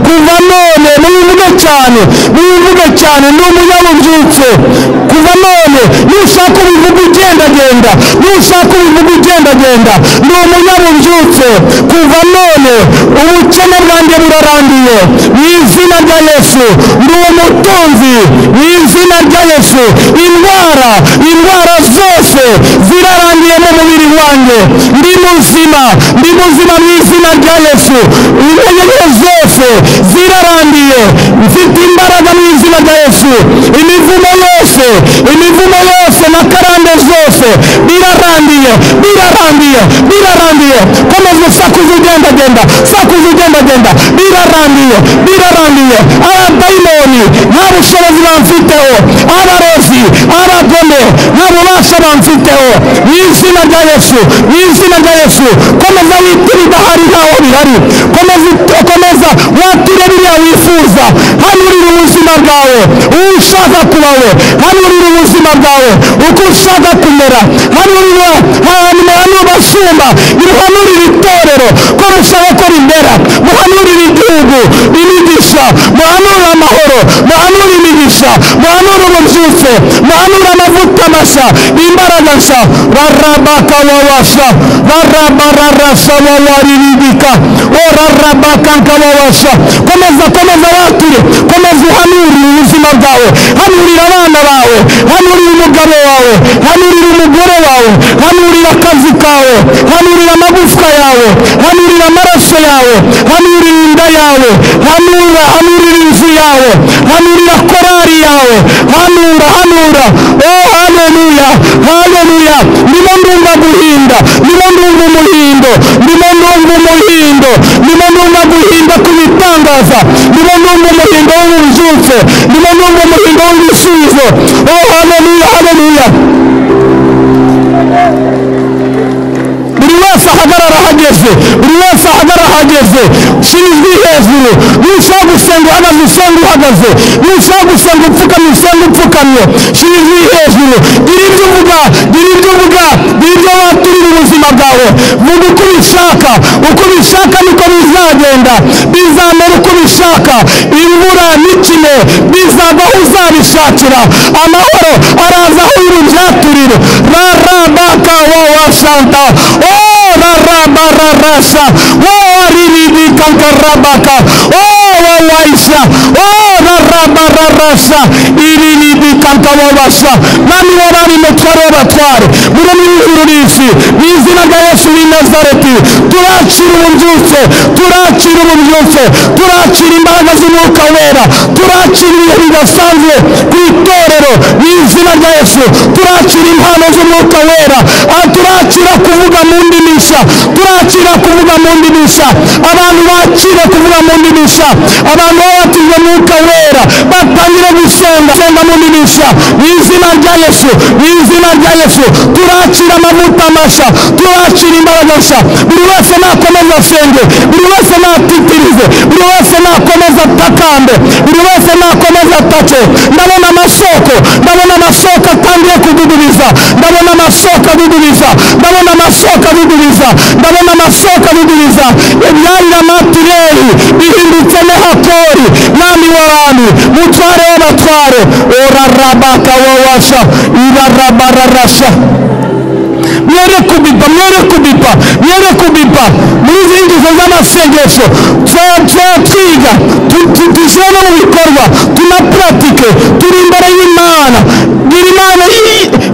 Kuva none mubivuge cyane, mubivuge cyane, ndi umunyabubyutse. Kuva none nushaka ubivuga ugendagenda, nushaka ubivuga ugendagenda, ndi umunyabubyutse. Kuva none ubukene bwanjye burarangiye mu izina rya Yesu. Ndi umutunzi mu izina rya Yesu. Indwara zose zirarangiye mu mubiri wanjye. Ndi muzima, ndi muzima mu izina rya Yesu. Intege zose zirarangiye, mfite imbaraga mu izina rya Yesu. Imivumo yose na karande zose birarangiye, birarangiye, birarangiye. Komeza usakuza ugendagenda, sakuza ugendagenda. Birarangiye, birarangiye. Abadayimoni nta bushobozi bamfiteho, abarozi, abagome nta bubasha bamfiteho mu izina rya Yesu, mu izina rya Yesu. Komeza wite ibidahari ntaho bihari, komeza wature biriya wifuza. Hanurira ubuzima bwawe ushaka kubaho, hanurira ubuzima bwawe uko ushaka kumera. Hanurira basumba, muhanurira itorero ko mushaka ko rimera, muhanurira igihugu imigisha, muhanurira amahoro, muhanurira imigisha, muhanurira ububyutse, muhanurira amavuta mashya, imbaraga nshya. Barabaka wawasha, barabararasha wawariribika, orarabaka nkawawasha. Komeza wature, komeza uhanurira ubuzima bwawe, hanurira abana bawe, hanurira umugabo wawe, hanurira umugore wawe, hanurira akazi kawe, hanurira amagufwa yawe, hanurira amaraso yawe, hanurira inda yawe, hanurira inzu yawe, hanurira korari yawe, hanura. Oh, haleluya, haleluya. Ndimo ndumva guhinda, ndimo ndumva umuhindo, ndimo ndumva umuhindo, ndimo ndumva guhinda kubitangaza, ndimo ndumva umuhindo w'ububyutse, ndimo ndumva umuhindo w'ibisubizo. Oh, haleluya, haleluya. Buri wese ahagarara ahageze, buri wese ahagarara ahageze. Shira ijwi hejuru. Nushaka gusenga uhagaze usenga uhagaze, nushaka gusenga upfukamye usenga upfukamye. Shira ijwi hejuru. Gira ibyo uvuga, gira ibyo uvuga, gira ibyo waturira ubuzima bwawe. Vuga uko ubishaka, uko ubishaka niko bizagenda, bizamera uko ubishaka. Imvura n'ikime bizava aho uzabishakira, amahoro araza aho urubyaturire. Rarabaka wawashanta, rarabararasha, riribikakarabaka, wawaisha, rarabararasha, iribikankawabasha. Nami warari mutware w'abatware, muri ijuru n'isi, mu izina rya Yesu w'i Nazareti, turakira ububyutse, turakira ububyutse, turakira imbaraga z'umwuka wera, turakira ibihe bidasanzwe ku itorero mu izina rya Yesu, turakira impano z'umwuka wera, turakira kuvuga mu ndimisha, turakira kuvuga mu ndimisha. Abantu bakire kuvuga mu ndimisha, abantu babatizwe mwuka wera batangire gusenga mu ndimisha mu izina rya Yesu, mu izina rya Yesu. Turakira amavuta masha, turakira imbaraga nshya. Buri wese nakomeza asenge, buri wese natitirize, buri wese nakomeza atakambe, buri wese nakomeza atake. Ndabona amasoko, ndabona amasoko atangiye kududubiza, ndabona amasoko adudubiza, ndabona amasoko adudubiza, ndabona amasoko adudubiza. Ibyarira amatireri bihindutse n'ahakori, mwami w'abami, mutware w'abatware. Orarabaka wawasha, irarabararasha. Mwere kubipa, mwere kubipa, mwere kubipa. Muri izi ngizo z'amasengesho twiga, dushyira no mu bikorwa, tunapratike, turi imbere y'Imana. Biri Imana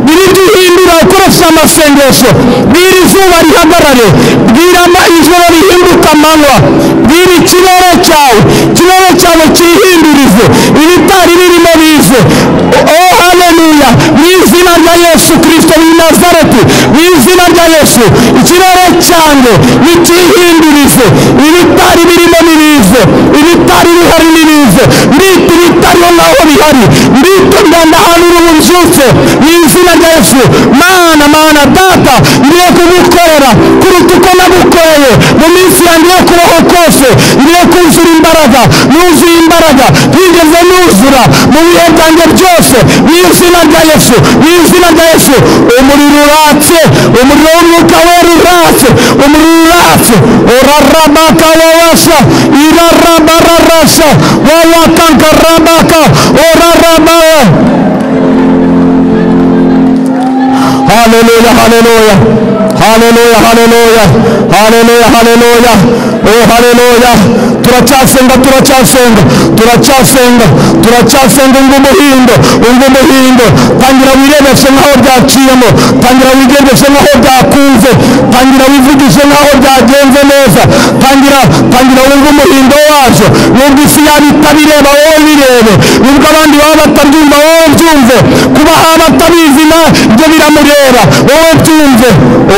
biri duhindura ukoresha amasengesho. Biri izuba rihagarare, biri ijoro rihinduka amanywa, biri ikirere cyawe cyihindurize, ibitari birimo bize. Oh haleluya, mu izina rya Yesu Kristo w'i Nazareti, mu izina rya Yesu, ikirere cyanjye nikihindurize, ibitari birimo nibize, ibitari bihari nibize, mbita ibitariho naho bihari, mbita nganda ahantu ububyutse mu izina rya Yesu. Mana data, ngiye kugukorera kuruta uko nagukoreye mu minsi yanjye yo kubaho kose. Ngiye kuzura imbaraga, nuzuye imbaraga, ntigeze nuzura mu bihe byanjye byose mu izina rya Yesu, mu izina rya Yesu. Umuriro uratse, umuriro w'umwuka wera uratse, umuriro uratse. Orarabaka wawasha, irarabararasha, wawakankarabaka, orarabaya. Hallelujah, hallelujah, hallelujah, hallelujah, hallelujah, hallelujah. Oh hallelujah. Turacyasenga, turacyasenga, turacyasenga, turacyasenga. Umuhindo, umuhindo. Tangira wirebeshe nkaho byaciyemo, tangira wigendeshe nkaho byakunze, tangira wivugishe nkaho byagenze neza, tangira wumva umuhindo wazo. Nubwo isi yaba itabireba wowe birebe, nubwo abandi baba batabyumva wowe byumve, kuba haba batabizi ibyo biramureba wowe byumve.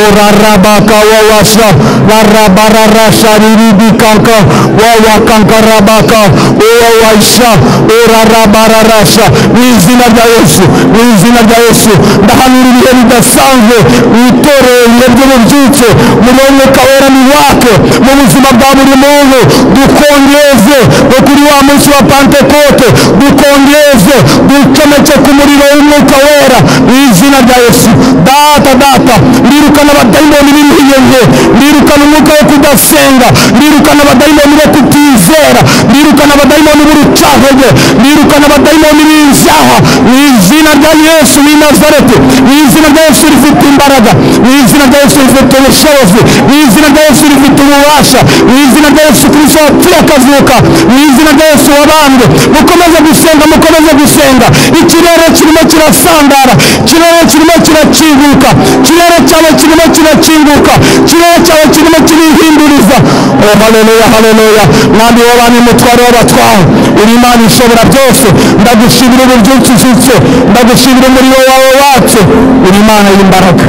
Orarabaka wawasha, rarabararasha, riribikanka wawakankarabaka, wawaisha, orarabararasha. Mu izina rya Yesu, mu izina rya Yesu, ndahanura ibihe bidasanzwe mu itorero, ibihe by'ububyutse. Umuriro w'umwuka wera ni wake mu buzima bwa buri muntu. Dukongeze kuri wa munsi wa Pentekote, dukongeze, ducomeke ku muriro w'umwuka wera mu izina rya Yesu. Data, ndirukana abadayimoni b'impiyenye, ndirukana umwuka wo kudasenga, ndirukana abadayimoni bo kutizera, ndirukana abadayimoni b'urucantege, ndirukana abadayimoni b'ibyaha mu izina rya Yesu w'i Nazareti. Mu izina rya Yesu rifite imbaraga, mu izina rya Yesu rifite ubushobozi, mu izina rya Yesu rifite ububasha, mu izina rya Yesu Kristo wapfuye akazuka, mu izina rya Yesu wabambwe. Mukomeze gusenga, mukomeze gusenga. Ikirere kirimo kirasandara, ikirere kirimo kirakinguka, ikirere cyawe kirimo kirakinguka, ikirere cyawe kirimo kirihinduriza. Oh haleluya, haleluya. Mwami w'abami, mutware w'abatware, uri Imana ishobora byose. Ndagushimira ububyutse usutse, ndagushimira umuriro wawe watse, uri Imana y'imbaraga.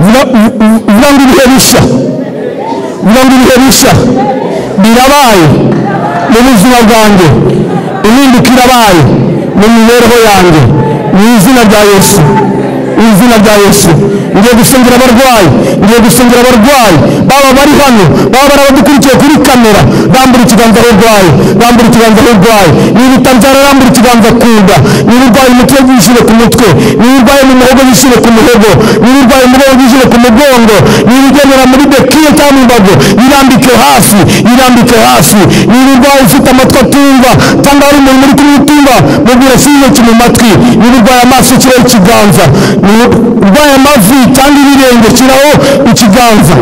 Vuga ngo ibihe bishya, vuga ngo ibihe bishya birabaye, mu buzima bwanjye, impinduka irabaye mu mibereho yanjye, mu izina rya Yesu, mu izina rya Yesu. Ngiye gusengera abarwayi, ngiye gusengera abarwayi baba bari hano, baba bari abadukurikiye kuri kamera. Rambura ikiganza aho urwaye, rambura ikiganza aho urwaye. Niba utabyara rambura ikiganza ku nda, niba urwaye umutwe wishyire ku mutwe, niba urwaye mu muhogo wishyire ku muhogo, niba urwaye umugongo wishyire ku mugongo, niba ugendera muri bekiye cyangwa imbago yirambike hasi, yirambike hasi. Niba urwaye ufite amatwi atumva cyangwa hari umuntu uri kumwumva mubwira sinyoki mu matwi. Niba urwaye amaso shyiraho ikiganza, niba urwaye amavi cyangwa ibirenge shyiraho ikiganza.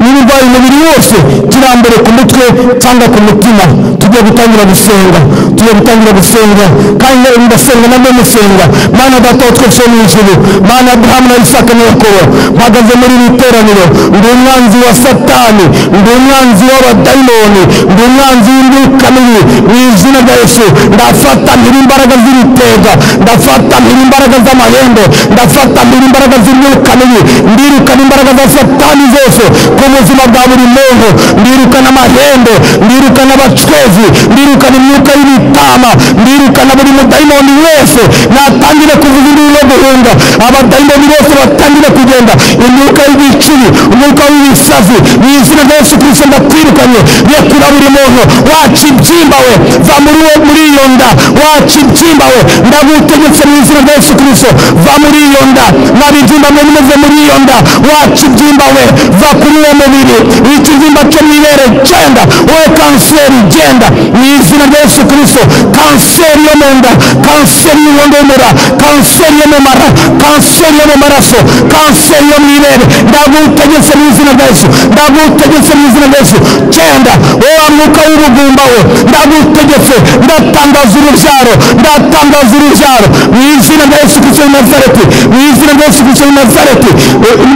Niba urwaye umubiri wose kirambere ku mutwe cyangwa ku mutima. Tugiye gutangira gusenga, tugiye gutangira gusenga, kandi ndasenga nabwo musenga. Mana data wa twese wo mu ijuru, Mana Abrahamu na Isaka na Yakobo, mpagaze muri iri teraniro. Ndi umwanzi wa Satani, ndi umwanzi w'abadayimoni, ndi umwanzi w'imyuka mibi. Mu izina rya Yesu ndafata mpiri imbaraga z'ibitega, ndafata mpiri imbaraga z'amahembe, ndafata mpiri imbaraga z'imyuka mibi. Ndirukana imbaraga za Satani zose ku buzima bwa buri muntu. Ndirukana amahembe, ndirukana abacwezi, ndirukana imyuka y'ibitama, ndirukana buri mudayimoni wese. Natangire kuvuga induru no guhunga, abadayimoni bose batangire kugenda. Imyuka y'ibicuri, umwuka w'ibisazi, mu izina rya Yesu Kristo ndakwirukanye. Rekura buri muntu, wakibyimba we, va muri iyo nda, wakibyimba we, ndagutegetse mu izina rya Yesu Kristo, va muri iyo nda. Nabibyimba mwe nimeze muri iyo nda, wakibyimba we, va kuri uwo mubiri. Ikibyimba cyo mu ibere genda, wowe kanseri genda mu izina rya Yesu Kristo. Kanseri yo mu nda, kanseri y'inkondo y'umura, kanseri yo mu mara, kanseri yo mu maraso, kanseri yo mu ibere, ndagutegetse mu izina rya Yesu, ndagutegetse mu izina rya Yesu. Genda wowe mwuka w'ubugumba we, ndagutegetse. Ndatangaza urubyaro, ndatangaza urubyaro mu izina rya Yesu Kristo w'i Nazareti, mu izina rya Yesu Kristo w'i Nazareti.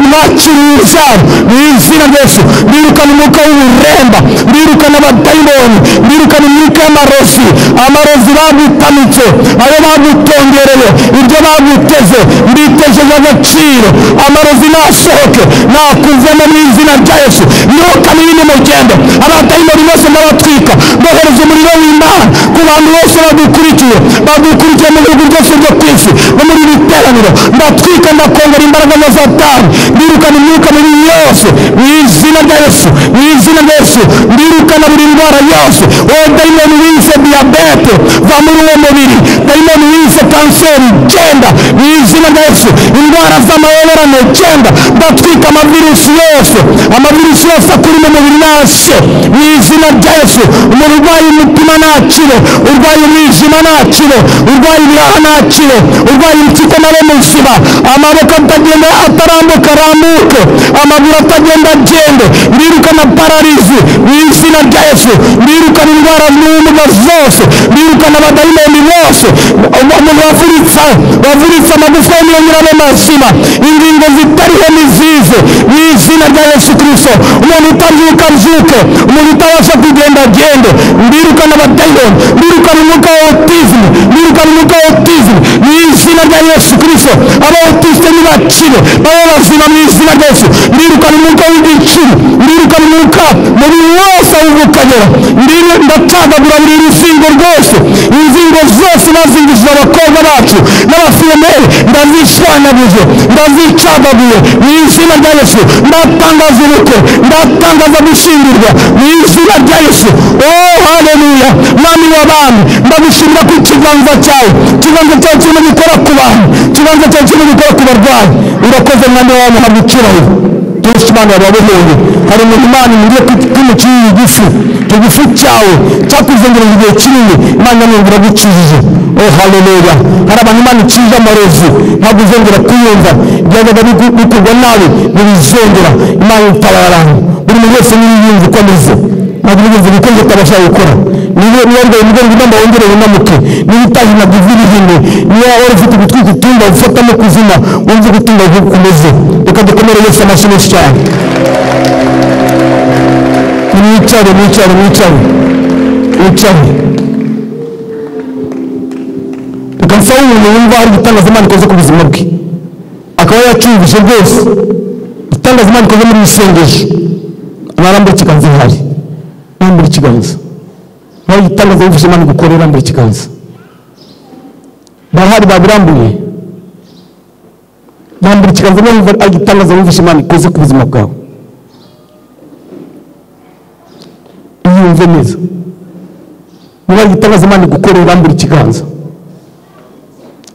Mwakira urubyaro mu izina rya Yesu. Ndirukana umwuka w'uburemba, ndirukana abadayimoni, ndirukana imyuka y'amarozi. Amarozi bagutamitse, ayo bagutongereye, ibyo baguteze mbitejeje agaciro. Amarozi nasohoke, nakuvemo mu izina rya Yesu. Myuka mibi nimugende, abadayimoni bose ndabatwika. Mbohereza umuriro w'Imana ku bantu bose badukurikiye mu bihugu byose byo ku isi no muri iri teraniro. Ndatwika, ndakongera imbaraga za Satani. Ndirukana imyuka mibi yose mu izina rya Yesu, mu izina rya Yesu. Ndirukana buri ndwara yose. Wowe dayimoni wise diyabete, va muri uwo mubiri. Dayimoni wise kanseri genda mu izina rya Yesu. Indwara z'amayoberane genda. Ndatwika amavirusi yose, amavirusi yose akuri mu mubiri nashe mu izina rya Yesu. Umuntu urwaye umutima nakire, urwaye umwijima nakire, urwaye ibihaha nakire, urwaye impyiko nawe muzima. Amaboko atagenda atarambuka arambuke, amaguru atagenda agende. Ndirukana pararizi mu izina rya Yesu. Ndirukana indwara n'ubumuga zose, ndirukana abadayimoni bose. Umuntu wavuritse amagufwa y'imyanyurane mazima, ingingo zitariho nizize mu izina rya Yesu Kristo. Umuntu utabyuka abyuke, umuntu utabasha kugenda agende. Ndirukana abadayimoni, ndirukana umwuka wa autism, ndirukana umwuka wa autism mu izina rya Yesu Kristo. Abautiste nibakire, babe bazima mu izina rya Yesu. Ndirukana umwuka w'igicuri, ndirukana umwuka muri wose w'ubukanyera. Ndacagagura buri ruzingo rwose, inzingo zose bazingishije abakobwa bacu n'abafiyemeri, ndazishwanyaguje, ndazicagaguye mu izina rya Yesu. Ndatangaza ubukwe, ndatangaza gushyingirwa mu izina rya Yesu. Oh haleluya, mwami w'abami, ndagushimira ko ikiganza cyawe kirimo gukora ku bantu, ikiganza cyawe kirimo gukora ku barwayi. Urakoze mwami wawe, habwa icyubahiro. Yesu Imana yababohoye. Hari umuntu Imana imugiye kwimukiye igifu cyawe cyakuzengereje igihe kinini, Imana yongera gukijije. Oh haleluya. Hari abantu Imana ikije amarozi ntabwo uzongera kuyumva, byajyaga bikorwa nabi ntibizongera. Imana itabara buri muntu wese niyiyumva uko ameze, ntabwo nigeze bikunze utabasha gukora. Niba warwaye umugongo inama wongere unamuke, niba utahinaga ivi rihine, niba wari ufite ugutwi kutumva ufatamo kuzima, wumve gutumva kumeze. Reka dukomere Yesu amashyi menshi cyane. Mwicare. Reka nsaba umuntu wumva hari igitangazamakuru ikoze ku buzima bwe, akaba yacyumvise rwose igitangazamakuru ikoze muri isengesho. Amarambura ikiganza ihari, nambura ikiganza. nawe igitangaza wumvise Imana igukorera muri kiganza barahari babirambuye yambura ikiganza nawe igitangaza wumvise Imana ikoze ku buzima bwawe yumve neza niba igitangaza Imana igukorera yambura ikiganza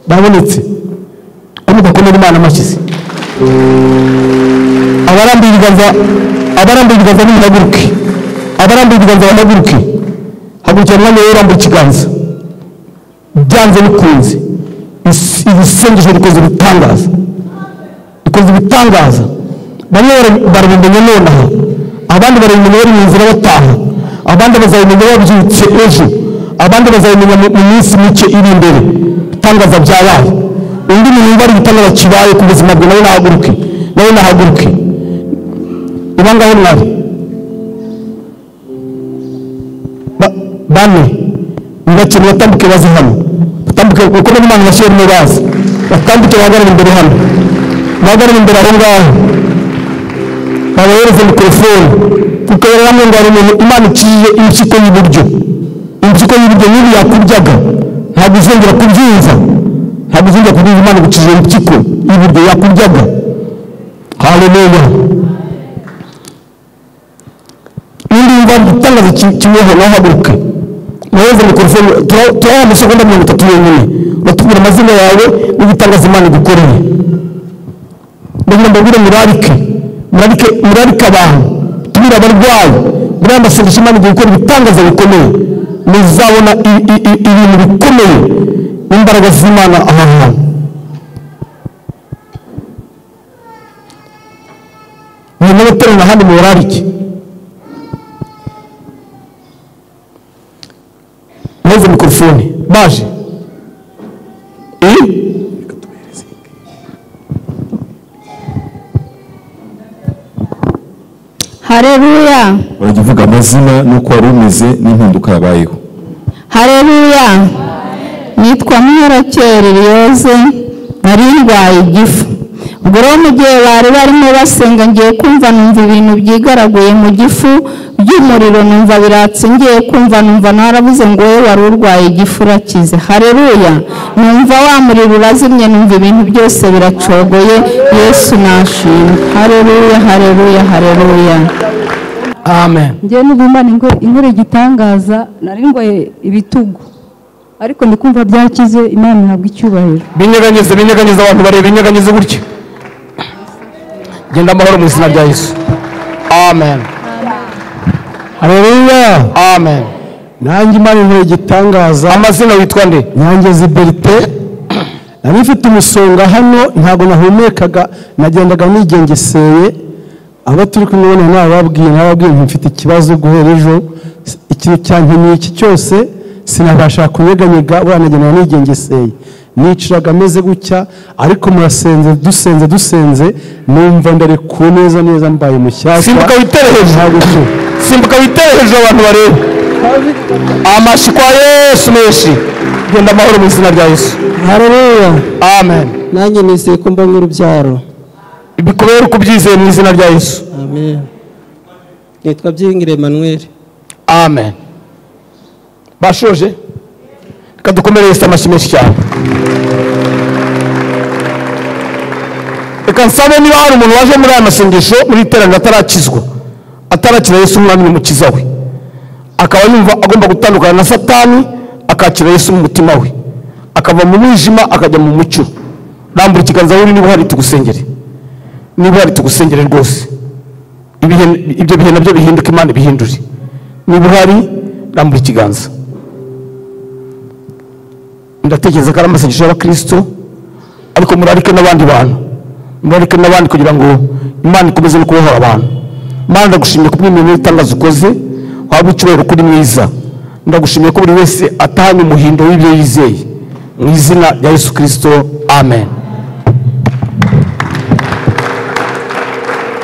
babonetse umudakomera Imana amashyize abarambuye ibiganza nimuhaguruke abarambuye ibiganza bahaguruke hagurukira umwanya wo urambuye ikiganza byanze bikunze ibisengesho bikoze ibitangaza bamwe barabimenya nonaha abandi barabimenya bari mu nzira bataha abandi bazabimenya babyutse ejo abandi bazabimenya mu minsi mike iri imbere ibitangaza byabaye undi muntu wumva ari igitangaza kibaye ku buzima bwe nawe nahaguruke ibangaho mwari bane nibakeneye batambuke baze hano batambuke kuko n'Imana bashyiramo bazi batambuke bahagarare imbere hano bahagarare imbere aho ngaho babahereze mikorofone kuko rero hamwe ngo hari umuntu Imana iciye impyiko y'iburyo niba yakuryaga ntabwo uzongera kubyumva Imana guciye impyiko y'iburyo yakuryaga haleluya n'indi yumva igitangaza kimweho nahaguruke muheze mikorofone turaha amasegonda 30 yonyine batubwira amazina yawe n'igitangaza Imana igukoreye ndagira mbabwire murarike abantu tubwire abarwayi buriya amasengesho Imana igiye gukora ibitangaza bikomeye muzabona ibintu bikomeye imbaraga z'Imana aha hantu nyuma yo guterana ahandi murarike muheze mikorofone baje Haleluya. urajya uvuga amazina n'uko wari umeze n'impinduka yabayeho. Haleluya. Nitwa Muhorakeye Riyose, nari ndwaye igifu. Ubwo rero mu gihe bari barimo basenga ngiye kumva numva ibintu byigaraguye mu gifu by'umuriro, numva biratse, ngiye kumva numva narabuze ngo wowe wari urwaye igifu urakize. Haleluya. Numva wa muriro urazimye, numva ibintu byose biracogoye. Yesu nashimwe. Haleluya, haleluya, haleluya. amen. njye n'ubumana inkuru igitangaza nari ndwaye ibitugu ariko ndikumva byakize, Imana ntabwo icyubahiro. binyeganyeze abantu bareba binyeganyeze gutya. Genda amahoro mu izina rya Yesu. Amen. Haleluya. Amen. Nanjye Imana inkuru igitangaza. Amazina witwa nde? Nyangezi Berite. Nari mfite umusonga hano, ntabwo nahumekaga, nagendaga nigengeseye. Abo turi kumwe nababwiye mfite ikibazo guhera ejo, ikintu cyankeneye iki cyose sinabasha kunyeganyega, uranagenda nigengeseye, niciraga ameze gutya, ariko murasenze dusenze numva ndare ku neza mbaye mushyashya. Simbuka witereheje abantu bareba. Amashi kwa Yesu menshi. Genda amahoro mu izina rya Yesu. Haleluya. Amen. Nanjye nizeye ko mbonye urubyaro. Bikubere kubyizeye mu izina rya Yesu. Amen. Nitwa Byingire Emmanuel. Amen. Bashoje kadukomere Yesu amashi menshi cyane. Reka nsabe niba hari umuntu waje muri aya masengesho muri iteraniro atarakira Yesu umwami n'umukiza we, akaba yumva agomba gutandukana na Satani, akakira Yesu mu mutima we, akava mu mwijima akajya mu mucyo. Rambura ikiganza wowe niba hari tugusengere rwose. Ibyo bihe nabyo bihinduka, Imana bihindure. Niba hari rambura ikiganza. Ndatekereza ko ari amasengesho y'abakristo, ariko murarike n'abandi kugira ngo Imana ikomeze no kubohora abantu. Imana ndagushimiye ku bw'imirimo y'itangazo ukoze, waba icyubahiro kuri mwiza. Ndagushimiye ko buri wese atahanye umuhindo w'ibyo yizeye, mu izina rya Yesu Kristo. Amen.